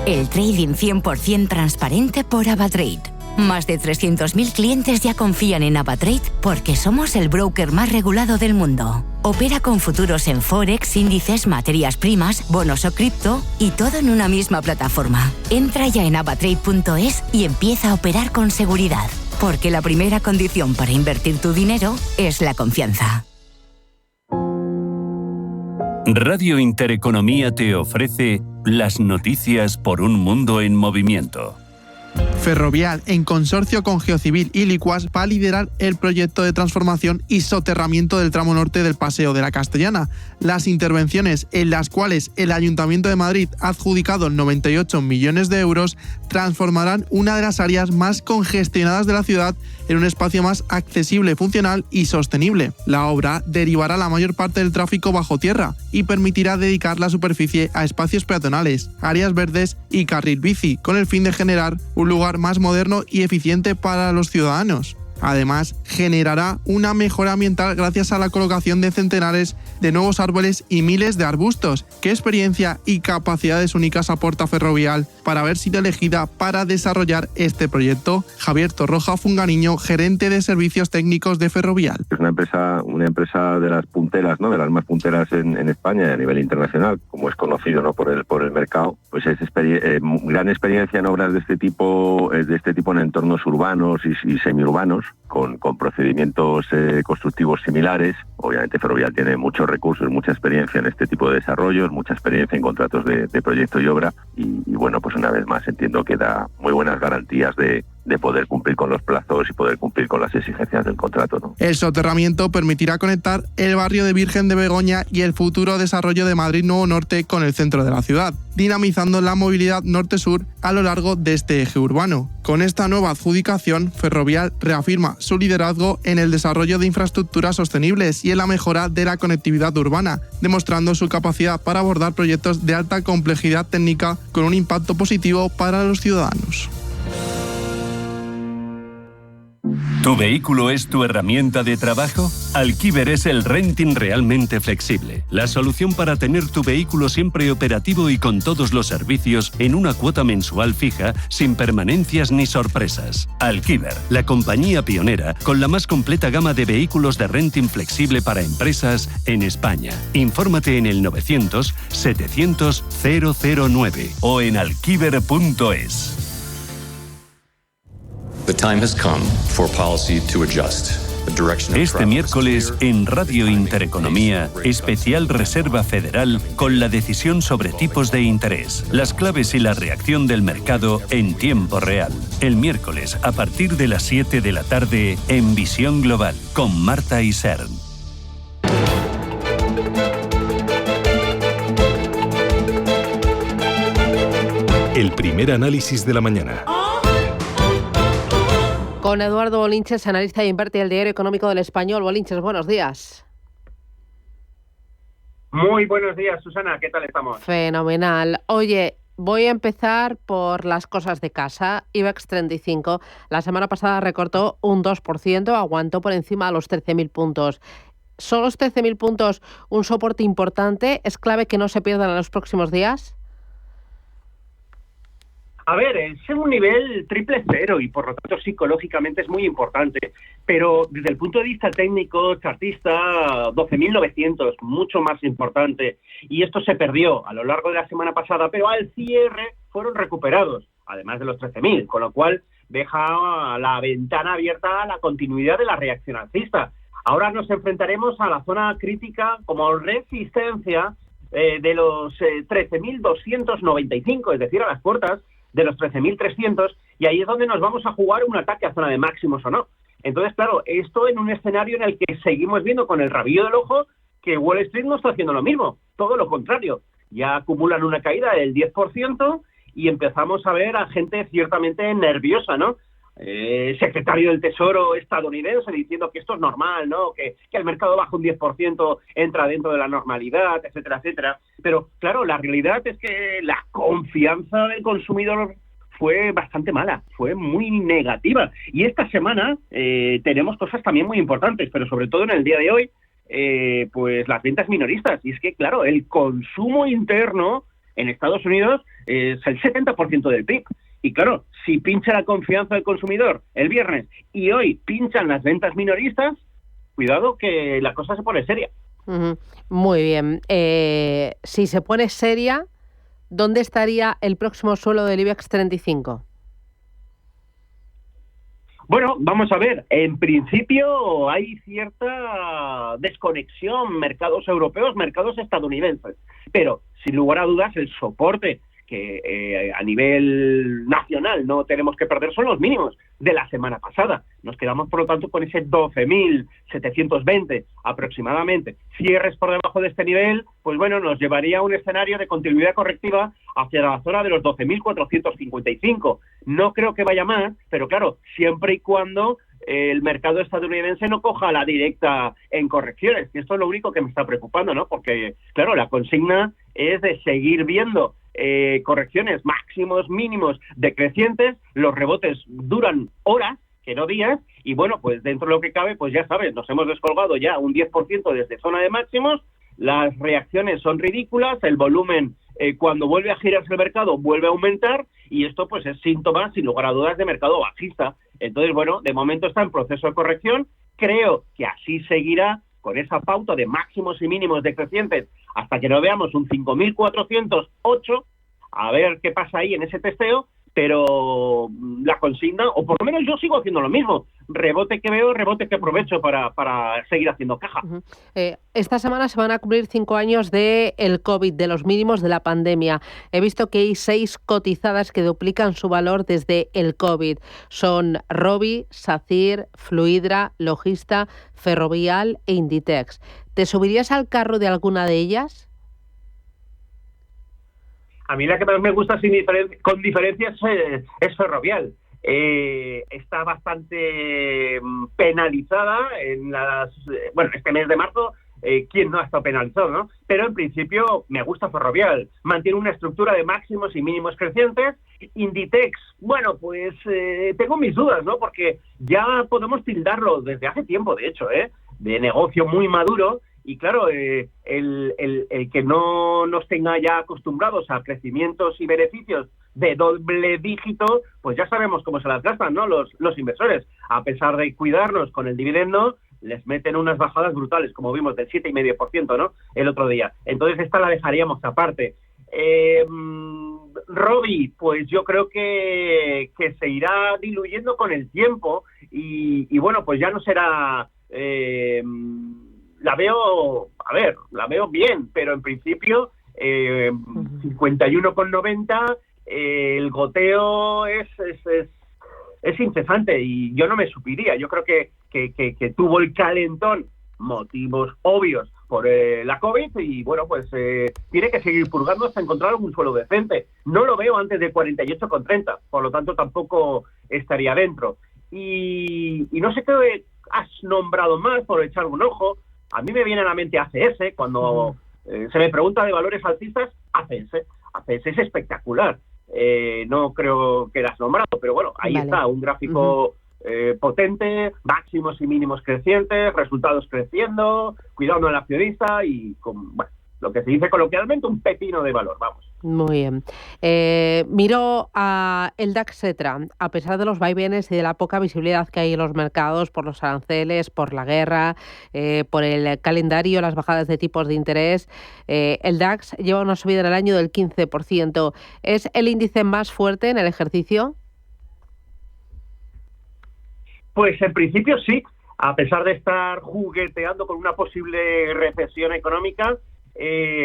El trading 100% transparente por AvaTrade. Más de 300.000 clientes ya confían en AvaTrade porque somos el broker más regulado del mundo. Opera con futuros en Forex, índices, materias primas, bonos o cripto y todo en una misma plataforma. Entra ya en avatrade.es y empieza a operar con seguridad. Porque la primera condición para invertir tu dinero es la confianza. Radio Intereconomía te ofrece las noticias por un mundo en movimiento. Ferrovial, en consorcio con Geocivil y Licuas, va a liderar el proyecto de transformación y soterramiento del tramo norte del Paseo de la Castellana. Las intervenciones, en las cuales el Ayuntamiento de Madrid ha adjudicado 98 millones de euros, transformarán una de las áreas más congestionadas de la ciudad en un espacio más accesible, funcional y sostenible. La obra derivará la mayor parte del tráfico bajo tierra y permitirá dedicar la superficie a espacios peatonales, áreas verdes y carril bici, con el fin de generar un lugar más moderno y eficiente para los ciudadanos. Además, generará una mejora ambiental gracias a la colocación de centenares de nuevos árboles y miles de arbustos. ¿Qué experiencia y capacidades únicas aporta Ferrovial para haber sido elegida para desarrollar este proyecto? Javier Torroja Funganiño, gerente de servicios técnicos de Ferrovial. Es una empresa de las punteras, ¿no? De las más punteras en España y a nivel internacional, como es conocido, ¿no? por el mercado. Pues es gran experiencia en obras de este tipo en entornos urbanos y semiurbanos, con procedimientos constructivos similares. Obviamente Ferrovial tiene muchos recursos, mucha experiencia en este tipo de desarrollos, mucha experiencia en contratos de proyecto y obra y bueno, pues una vez más entiendo que da muy buenas garantías de poder cumplir con los plazos y poder cumplir con las exigencias del contrato, ¿no? El soterramiento permitirá conectar el barrio de Virgen de Begoña y el futuro desarrollo de Madrid Nuevo Norte con el centro de la ciudad, dinamizando la movilidad norte-sur a lo largo de este eje urbano. Con esta nueva adjudicación, Ferrovial reafirma su liderazgo en el desarrollo de infraestructuras sostenibles y en la mejora de la conectividad urbana, demostrando su capacidad para abordar proyectos de alta complejidad técnica con un impacto positivo para los ciudadanos. ¿Tu vehículo es tu herramienta de trabajo? Alquiver es el renting realmente flexible. La solución para tener tu vehículo siempre operativo y con todos los servicios en una cuota mensual fija, sin permanencias ni sorpresas. Alquiver, la compañía pionera con la más completa gama de vehículos de renting flexible para empresas en España. Infórmate en el 900 700 009 o en alquiver.es. Este miércoles en Radio Intereconomía, especial Reserva Federal con la decisión sobre tipos de interés, las claves y la reacción del mercado en tiempo real. El miércoles a partir de las 7 de la tarde en Visión Global con Marta Isern. El primer análisis de la mañana. Con Eduardo Bolinches, analista e invierte del Diario Económico del Español. Bolinches, buenos días. Muy buenos días, Susana. ¿Qué tal estamos? Fenomenal. Oye, voy a empezar por las cosas de casa. IBEX 35, la semana pasada recortó un 2%, aguantó por encima de los 13.000 puntos. ¿Son los 13.000 puntos un soporte importante? ¿Es clave que no se pierdan en los próximos días? A ver, es un nivel 000 y por lo tanto psicológicamente es muy importante, pero desde el punto de vista técnico, chartista, 12.900, mucho más importante, y esto se perdió a lo largo de la semana pasada, pero al cierre fueron recuperados, además de los 13.000, con lo cual deja la ventana abierta a la continuidad de la reacción alcista. Ahora nos enfrentaremos a la zona crítica como resistencia de los 13.295, es decir, a las puertas de los 13.300, y ahí es donde nos vamos a jugar un ataque a zona de máximos o no. Entonces, claro, esto en un escenario en el que seguimos viendo con el rabillo del ojo que Wall Street no está haciendo lo mismo, todo lo contrario. Ya acumulan una caída del 10% y empezamos a ver a gente ciertamente nerviosa, ¿no? Secretario del Tesoro estadounidense diciendo que esto es normal, ¿no? Que el mercado baja un 10%, entra dentro de la normalidad, etcétera, etcétera. Pero, claro, la realidad es que la confianza del consumidor fue bastante mala, fue muy negativa. Y esta semana tenemos cosas también muy importantes, pero sobre todo en el día de hoy, pues las ventas minoristas. Y es que, claro, el consumo interno en Estados Unidos es el 70% del PIB. Y claro, si pincha la confianza del consumidor el viernes y hoy pinchan las ventas minoristas, cuidado que la cosa se pone seria. Muy bien. Si se pone seria, ¿dónde estaría el próximo suelo del IBEX 35? Bueno, vamos a ver. En principio hay cierta desconexión mercados europeos, mercados estadounidenses. Pero, sin lugar a dudas, el soporte que a nivel nacional no tenemos que perder son los mínimos de la semana pasada. Nos quedamos, por lo tanto, con ese 12.720 aproximadamente. Cierres por debajo de este nivel, pues bueno, nos llevaría a un escenario de continuidad correctiva hacia la zona de los 12.455. No creo que vaya más, pero claro, siempre y cuando el mercado estadounidense no coja la directa en correcciones, que esto es lo único que me está preocupando, ¿no? Porque, claro, la consigna es de seguir viendo correcciones máximos, mínimos decrecientes. Los rebotes duran horas, que no días, y bueno, pues dentro de lo que cabe, pues ya sabes, nos hemos descolgado ya un 10% desde zona de máximos, las reacciones son ridículas, el volumen cuando vuelve a girarse el mercado vuelve a aumentar, y esto pues es síntoma, sin lugar a dudas, de mercado bajista. Entonces, bueno, de momento está en proceso de corrección, creo que así seguirá con esa pauta de máximos y mínimos decrecientes hasta que no veamos un 5.408, a ver qué pasa ahí en ese testeo, pero la consigna, o por lo menos yo sigo haciendo lo mismo, rebote que veo, rebote que aprovecho para seguir haciendo caja. Esta semana se van a cumplir 5 años del COVID, de los mínimos de la pandemia. He visto que hay 6 cotizadas que duplican su valor desde el COVID. Son Robi, SACIR, Fluidra, Logista, Ferrovial e Inditex. ¿Te subirías al carro de alguna de ellas? A mí la que más me gusta con diferencias es Ferrovial. Está bastante penalizada en este mes de marzo. ¿Quién no ha estado penalizado, no? Pero en principio me gusta Ferrovial. Mantiene una estructura de máximos y mínimos crecientes. Inditex, bueno, pues tengo mis dudas, ¿no? Porque ya podemos tildarlo desde hace tiempo, de hecho, de negocio muy maduro. Y claro, el que no nos tenga ya acostumbrados a crecimientos y beneficios de doble dígito, pues ya sabemos cómo se las gastan, ¿no? Los inversores. A pesar de cuidarnos con el dividendo, les meten unas bajadas brutales, como vimos, del 7,5%, ¿no? El otro día. Entonces esta la dejaríamos aparte. Robi, pues yo creo que se irá diluyendo con el tiempo y bueno, pues ya no será... La veo bien, pero en principio 51,90, el goteo es incesante y yo no me subiría. Yo creo que tuvo el calentón, motivos obvios por la COVID, y bueno, pues tiene que seguir purgando hasta encontrar un suelo decente. No lo veo antes de 48,30, por lo tanto tampoco estaría dentro. Y no sé qué has nombrado más por echar un ojo. A mí me viene a la mente ACS, cuando se me pregunta de valores alcistas, ACS es espectacular. No creo que las has nombrado, pero bueno, ahí está, un gráfico potente, máximos y mínimos crecientes, resultados creciendo, cuidado al accionista y con, lo que se dice coloquialmente, un pepino de valor, vamos. Muy bien. Miro a el DAX Etra, a pesar de los vaivenes y de la poca visibilidad que hay en los mercados por los aranceles, por la guerra, por el calendario, las bajadas de tipos de interés, el DAX lleva una subida en el año del 15%. ¿Es el índice más fuerte en el ejercicio? Pues en principio sí, a pesar de estar jugueteando con una posible recesión económica,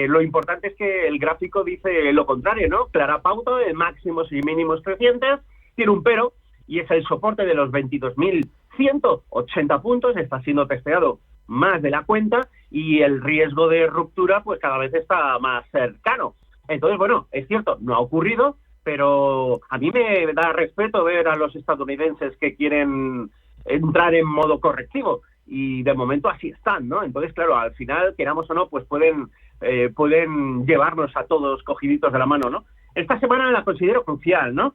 lo importante es que el gráfico dice lo contrario, ¿no? Clara pauta de máximos y mínimos crecientes, tiene un pero, y es el soporte de los 22.180 puntos, está siendo testeado más de la cuenta, y el riesgo de ruptura pues cada vez está más cercano. Entonces, bueno, es cierto, no ha ocurrido, pero a mí me da respeto ver a los estadounidenses que quieren entrar en modo correctivo, y de momento así están, ¿no? Entonces, claro, al final, queramos o no, pues pueden llevarnos a todos cogiditos de la mano, ¿no? Esta semana la considero crucial, ¿no?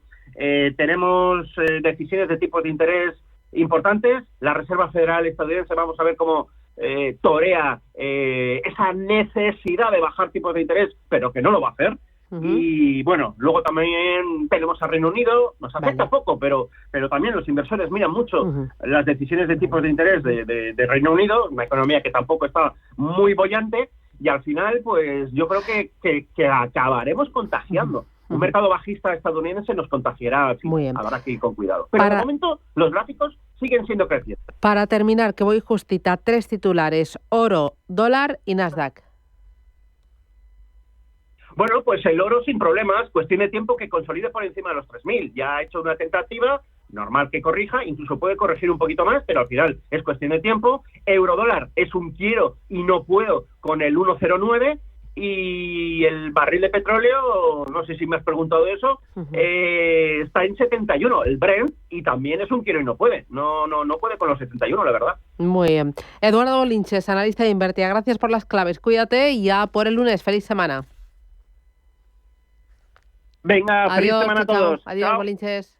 Tenemos decisiones de tipos de interés importantes. La Reserva Federal estadounidense, vamos a ver cómo torea esa necesidad de bajar tipos de interés, pero que no lo va a hacer. Y bueno, luego también tenemos a Reino Unido, nos afecta poco, pero también los inversores miran mucho las decisiones de tipos de interés de Reino Unido, una economía que tampoco está muy boyante, y al final pues yo creo que acabaremos contagiando. Un mercado bajista estadounidense nos contagiará, sí, habrá que ir con cuidado. Pero de momento los gráficos siguen siendo crecientes. Para terminar, que voy justita, 3 titulares: oro, dólar y Nasdaq. Bueno, pues el oro sin problemas, pues tiene tiempo que consolide por encima de los 3.000. Ya ha hecho una tentativa, normal que corrija, incluso puede corregir un poquito más, pero al final es cuestión de tiempo. Eurodólar es un quiero y no puedo con el 1,09, y el barril de petróleo, no sé si me has preguntado eso, está en 71, el Brent, y también es un quiero y no puede. No puede con los 71, la verdad. Muy bien. Eduardo Linches, analista de Invertia, gracias por las claves. Cuídate y ya por el lunes. Feliz semana. Venga, feliz semana a todos. Adiós, Bolinches.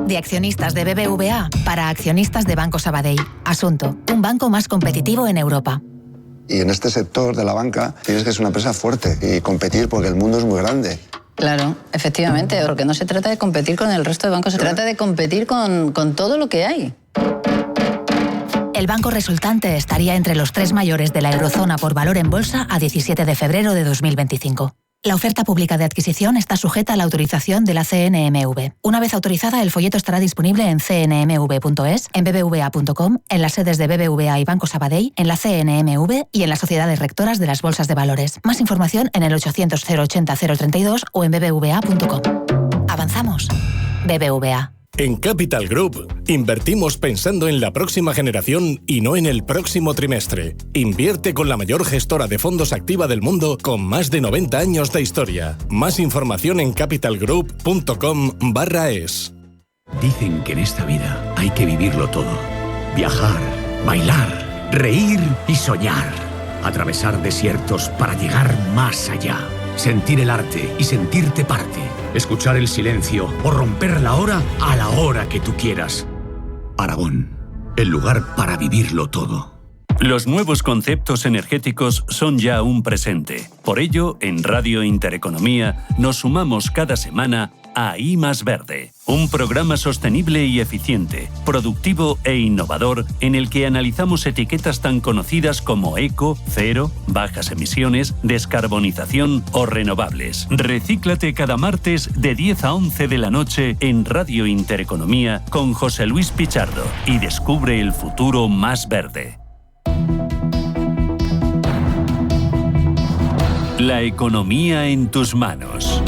De accionistas de BBVA para accionistas de Banco Sabadell. Asunto: un banco más competitivo en Europa. Y en este sector de la banca tienes que ser una empresa fuerte y competir porque el mundo es muy grande. Claro, efectivamente, porque no se trata de competir con el resto de bancos, se trata de competir con todo lo que hay. El banco resultante estaría entre los 3 mayores de la eurozona por valor en bolsa a 17 de febrero de 2025. La oferta pública de adquisición está sujeta a la autorización de la CNMV. Una vez autorizada, el folleto estará disponible en cnmv.es, en bbva.com, en las sedes de BBVA y Banco Sabadell, en la CNMV y en las sociedades rectoras de las bolsas de valores. Más información en el 800 080 032 o en bbva.com. Avanzamos. BBVA. En Capital Group, invertimos pensando en la próxima generación y no en el próximo trimestre. Invierte con la mayor gestora de fondos activa del mundo con más de 90 años de historia. Más información en capitalgroup.com/es. Dicen que en esta vida hay que vivirlo todo. Viajar, bailar, reír y soñar. Atravesar desiertos para llegar más allá. Sentir el arte y sentirte parte. Escuchar el silencio o romper la hora a la hora que tú quieras. Aragón, el lugar para vivirlo todo. Los nuevos conceptos energéticos son ya un presente. Por ello, en Radio Intereconomía nos sumamos cada semana a I Más Verde, un programa sostenible y eficiente, productivo e innovador en el que analizamos etiquetas tan conocidas como eco, cero, bajas emisiones, descarbonización o renovables. Recíclate cada martes de 10 a 11 de la noche en Radio Intereconomía con José Luis Pichardo y descubre el futuro más verde. La economía en tus manos.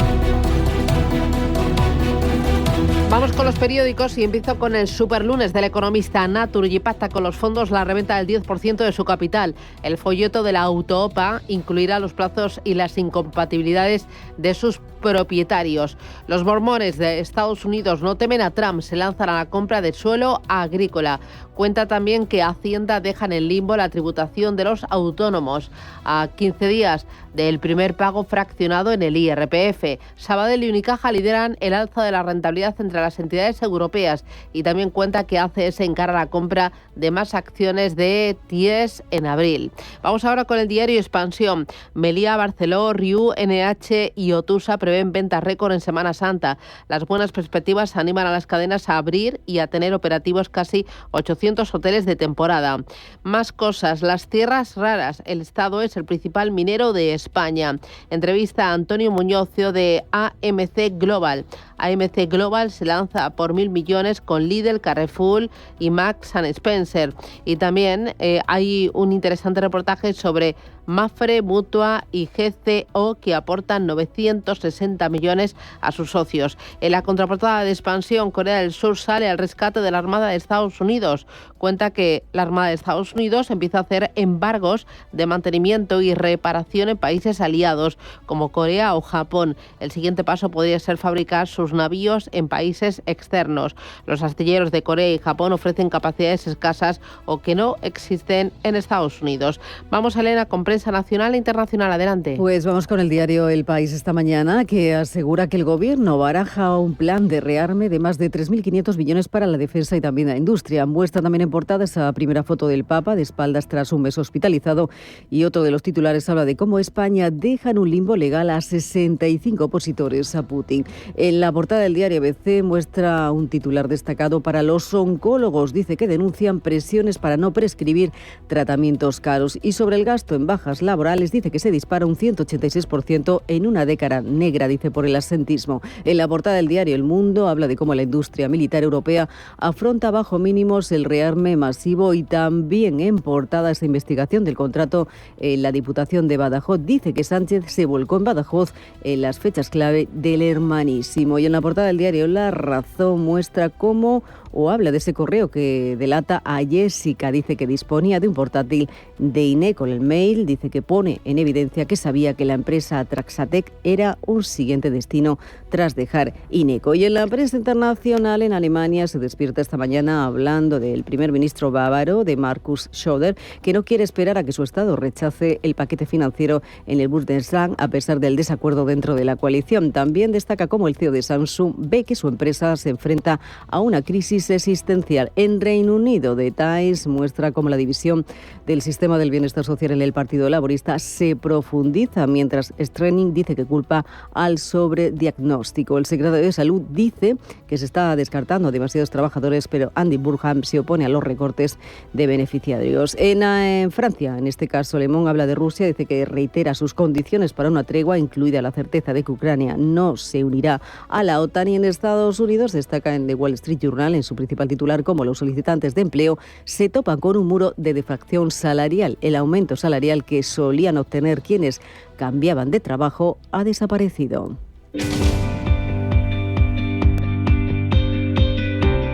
Vamos con los periódicos y empiezo con el superlunes del economista. Naturgy pacta con los fondos la reventa del 10% de su capital. El folleto de la Autoopa incluirá los plazos y las incompatibilidades de sus propietarios. Los mormones de Estados Unidos no temen a Trump, se lanzan a la compra de suelo agrícola. Cuenta también que Hacienda deja en el limbo la tributación de los autónomos a 15 días del primer pago fraccionado en el IRPF. Sabadell y Unicaja lideran el alza de la rentabilidad entre las entidades europeas y también cuenta que ACS encara la compra de más acciones de TIES en abril. Vamos ahora con el diario Expansión. Meliá, Barceló, Riu, NH y Otusa prevén ventas récord en Semana Santa. Las buenas perspectivas animan a las cadenas a abrir y a tener operativos casi 800 800 hoteles de temporada. Más cosas, las tierras raras. El Estado es el principal minero de España. Entrevista a Antonio Muñoz, CEO de AMC Global. AMC Global se lanza por 1.000 millones con Lidl, Carrefour y Marks & Spencer. Y también hay un interesante reportaje sobre Mapfre, Mutua y GCO, que aportan 960 millones a sus socios. En la contraportada de Expansión, Corea del Sur sale al rescate de la Armada de Estados Unidos. Cuenta que la Armada de Estados Unidos empieza a hacer embargos de mantenimiento y reparación en países aliados como Corea o Japón. El siguiente paso podría ser fabricar sus navíos en países externos. Los astilleros de Corea y Japón ofrecen capacidades escasas o que no existen en Estados Unidos. Vamos, Elena, con prensa nacional e internacional. Adelante. Pues vamos con el diario El País esta mañana, que asegura que el gobierno baraja un plan de rearme de más de 3.500 millones para la defensa y también la industria. Muestra también en portada esa primera foto del Papa de espaldas tras un mes hospitalizado, y otro de los titulares habla de cómo España deja en un limbo legal a 65 opositores a Putin. En la portada del diario ABC muestra un titular destacado para los oncólogos. Dice que denuncian presiones para no prescribir tratamientos caros. Y sobre el gasto en bajas laborales dice que se dispara un 186% en una década negra, dice, por el absentismo. En la portada del diario El Mundo habla de cómo la industria militar europea afronta bajo mínimos el rearme masivo, y también en portada esta investigación del contrato en la Diputación de Badajoz. Dice que Sánchez se volcó en Badajoz en las fechas clave del Hermanísimo. Y en la portada del diario La Razón muestra cómo, o habla de ese correo que delata a Jessica. Dice que disponía de un portátil de INECO. En el mail dice que pone en evidencia que sabía que la empresa Traxatec era un siguiente destino tras dejar INECO. Y en la prensa internacional, en Alemania se despierta esta mañana hablando del primer ministro bávaro, de Markus Söder, que no quiere esperar a que su estado rechace el paquete financiero en el Bundesland a pesar del desacuerdo dentro de la coalición. También destaca cómo el CEO de Samsung ve que su empresa se enfrenta a una crisis existencial. En Reino Unido, The Times muestra cómo la división del sistema del bienestar social en el Partido Laborista se profundiza, mientras Strenning dice que culpa al sobrediagnóstico. El secretario de Salud dice que se está descartando a demasiados trabajadores, pero Andy Burnham se opone a los recortes de beneficiarios. En Francia, en este caso, Le Monde habla de Rusia, dice que reitera sus condiciones para una tregua, incluida la certeza de que Ucrania no se unirá a la OTAN. Y en Estados Unidos destaca en The Wall Street Journal, en su principal titular, cómo los solicitantes de empleo se topan con un muro de deflación salarial. El aumento salarial que solían obtener quienes cambiaban de trabajo ha desaparecido.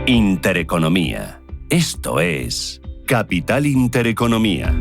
Intereconomía. Esto es Capital Intereconomía.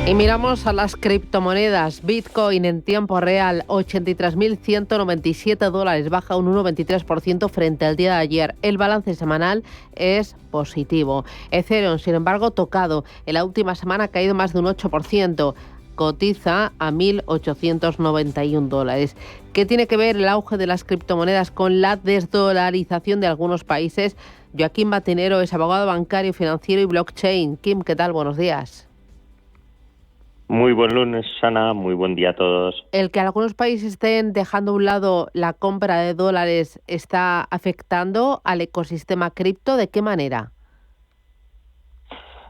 Y miramos a las criptomonedas. Bitcoin en tiempo real, $83.197, baja un 1,23% frente al día de ayer. El balance semanal es positivo. Ethereum, sin embargo, tocado. En la última semana ha caído más de un 8%. Cotiza a $1.891. ¿Qué tiene que ver el auge de las criptomonedas con la desdolarización de algunos países? Joaquín Batinero es abogado bancario, financiero y blockchain. Kim, ¿qué tal? Buenos días. Muy buen lunes, Susana. Muy buen día a todos. ¿El que algunos países estén dejando a un lado la compra de dólares está afectando al ecosistema cripto? ¿De qué manera?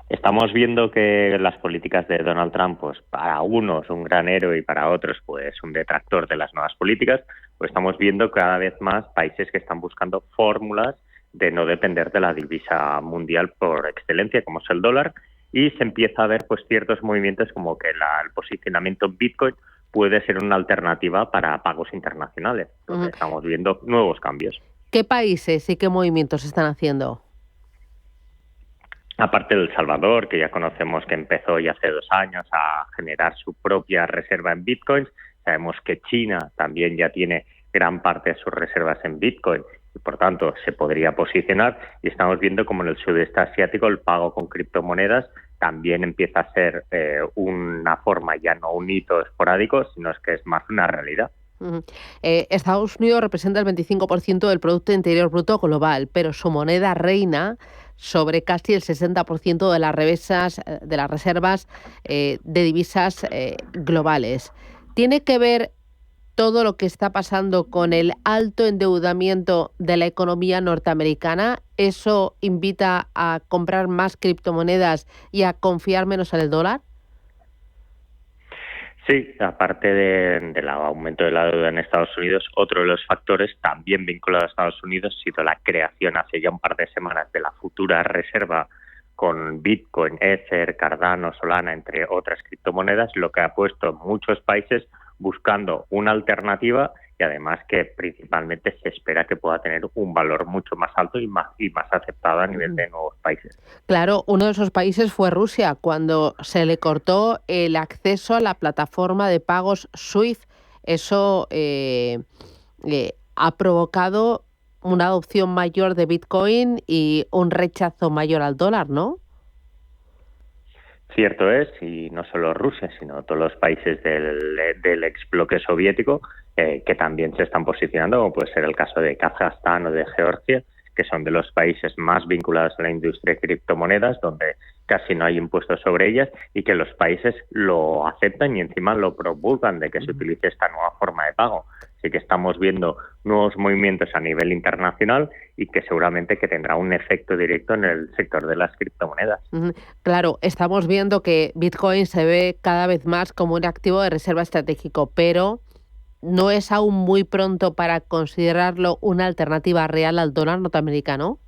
Estamos viendo que las políticas de Donald Trump, pues para unos un gran héroe y para otros pues un detractor de las nuevas políticas, pues estamos viendo cada vez más países que están buscando fórmulas de no depender de la divisa mundial por excelencia, como es el dólar, y se empieza a ver pues ciertos movimientos como que el posicionamiento en Bitcoin puede ser una alternativa para pagos internacionales. Entonces, estamos viendo nuevos cambios. ¿Qué países y qué movimientos están haciendo? Aparte de El Salvador, que ya conocemos que empezó ya hace 2 años a generar su propia reserva en Bitcoins, sabemos que China también ya tiene gran parte de sus reservas en Bitcoin y por tanto se podría posicionar, y estamos viendo como en el sudeste asiático el pago con criptomonedas también empieza a ser una forma, ya no un hito esporádico, sino es que es más una realidad. Estados Unidos representa el 25% del Producto Interior Bruto global, pero su moneda reina sobre casi el 60% de las reservas de divisas globales. ¿Tiene que ver todo lo que está pasando con el alto endeudamiento de la economía norteamericana, ¿eso invita a comprar más criptomonedas y a confiar menos en el dólar? Sí, aparte del aumento de la deuda en Estados Unidos, otro de los factores también vinculado a Estados Unidos ha sido la creación hace ya un par de semanas de la futura reserva con Bitcoin, Ether, Cardano, Solana, entre otras criptomonedas, lo que ha puesto a muchos países buscando una alternativa y además que principalmente se espera que pueda tener un valor mucho más alto y más aceptado a nivel de nuevos países. Claro, uno de esos países fue Rusia, cuando se le cortó el acceso a la plataforma de pagos SWIFT. Eso ha provocado una adopción mayor de Bitcoin y un rechazo mayor al dólar, ¿no? Cierto es, y no solo Rusia, sino todos los países del ex bloque soviético que también se están posicionando, como puede ser el caso de Kazajstán o de Georgia, que son de los países más vinculados a la industria de criptomonedas, donde casi no hay impuestos sobre ellas y que los países lo aceptan y encima lo promulgan de que se utilice esta nueva forma de pago. Así que estamos viendo nuevos movimientos a nivel internacional y que seguramente que tendrá un efecto directo en el sector de las criptomonedas. Claro, estamos viendo que Bitcoin se ve cada vez más como un activo de reserva estratégico, pero ¿no es aún muy pronto para considerarlo una alternativa real al dólar norteamericano?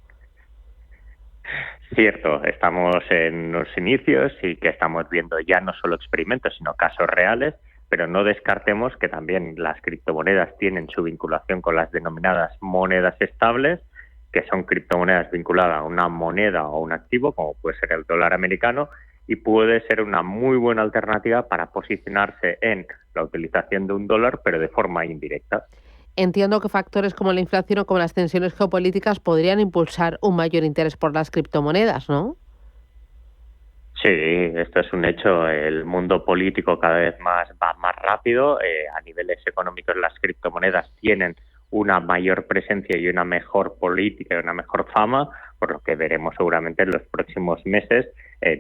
Cierto, estamos en los inicios y que estamos viendo ya no solo experimentos, sino casos reales, pero no descartemos que también las criptomonedas tienen su vinculación con las denominadas monedas estables, que son criptomonedas vinculadas a una moneda o un activo, como puede ser el dólar americano, y puede ser una muy buena alternativa para posicionarse en la utilización de un dólar, pero de forma indirecta. Entiendo que factores como la inflación o como las tensiones geopolíticas podrían impulsar un mayor interés por las criptomonedas, ¿no? Sí, esto es un hecho. El mundo político cada vez va más rápido. A niveles económicos las criptomonedas tienen una mayor presencia y una mejor política y una mejor fama, por lo que veremos seguramente en los próximos meses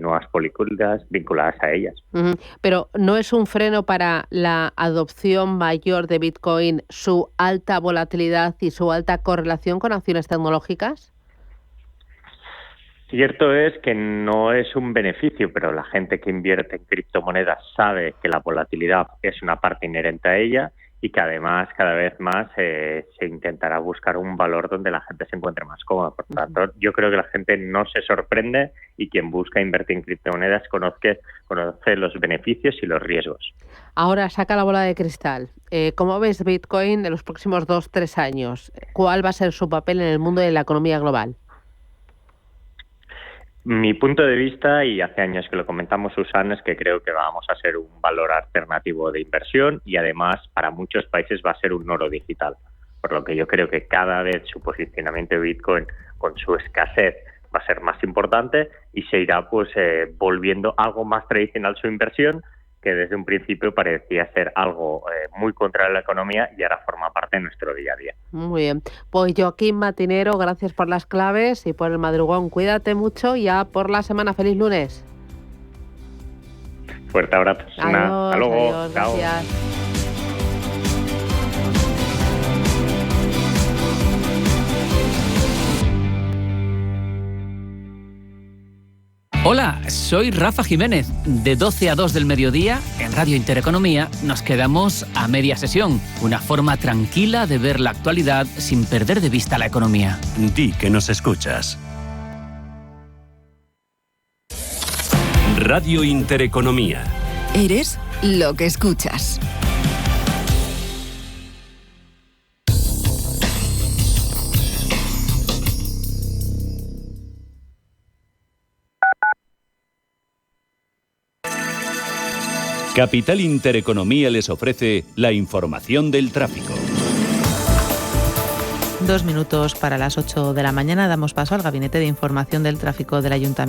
nuevas políticas vinculadas a ellas. Pero ¿no es un freno para la adopción mayor de Bitcoin su alta volatilidad y su alta correlación con acciones tecnológicas? Cierto es que no es un beneficio, pero la gente que invierte en criptomonedas sabe que la volatilidad es una parte inherente a ella y que además cada vez más se intentará buscar un valor donde la gente se encuentre más cómoda. Por tanto, yo creo que la gente no se sorprende y quien busca invertir en criptomonedas conoce los beneficios y los riesgos. Ahora saca la bola de cristal. ¿Cómo ves Bitcoin en los próximos 2-3 años? ¿Cuál va a ser su papel en el mundo de la economía global? Mi punto de vista, y hace años que lo comentamos, Susana, es que creo que vamos a ser un valor alternativo de inversión y además para muchos países va a ser un oro digital. Por lo que yo creo que cada vez su posicionamiento de Bitcoin con su escasez va a ser más importante y se irá volviendo algo más tradicional su inversión, que desde un principio parecía ser algo muy contrario a la economía y ahora forma parte de nuestro día a día. Muy bien. Pues Joaquín Matinero, gracias por las claves y por el madrugón. Cuídate mucho y ya por la semana. ¡Feliz lunes! Fuerte abrazo. Hasta luego. Adiós, chao. Gracias. Hola, soy Rafa Jiménez. De 12 a 2 del mediodía, en Radio Intereconomía, nos quedamos a media sesión. Una forma tranquila de ver la actualidad sin perder de vista la economía. Di que nos escuchas. Radio Intereconomía. Eres lo que escuchas. Capital Intereconomía les ofrece la información del tráfico. 2 minutos para las 8 de la mañana damos paso al Gabinete de Información del Tráfico del Ayuntamiento.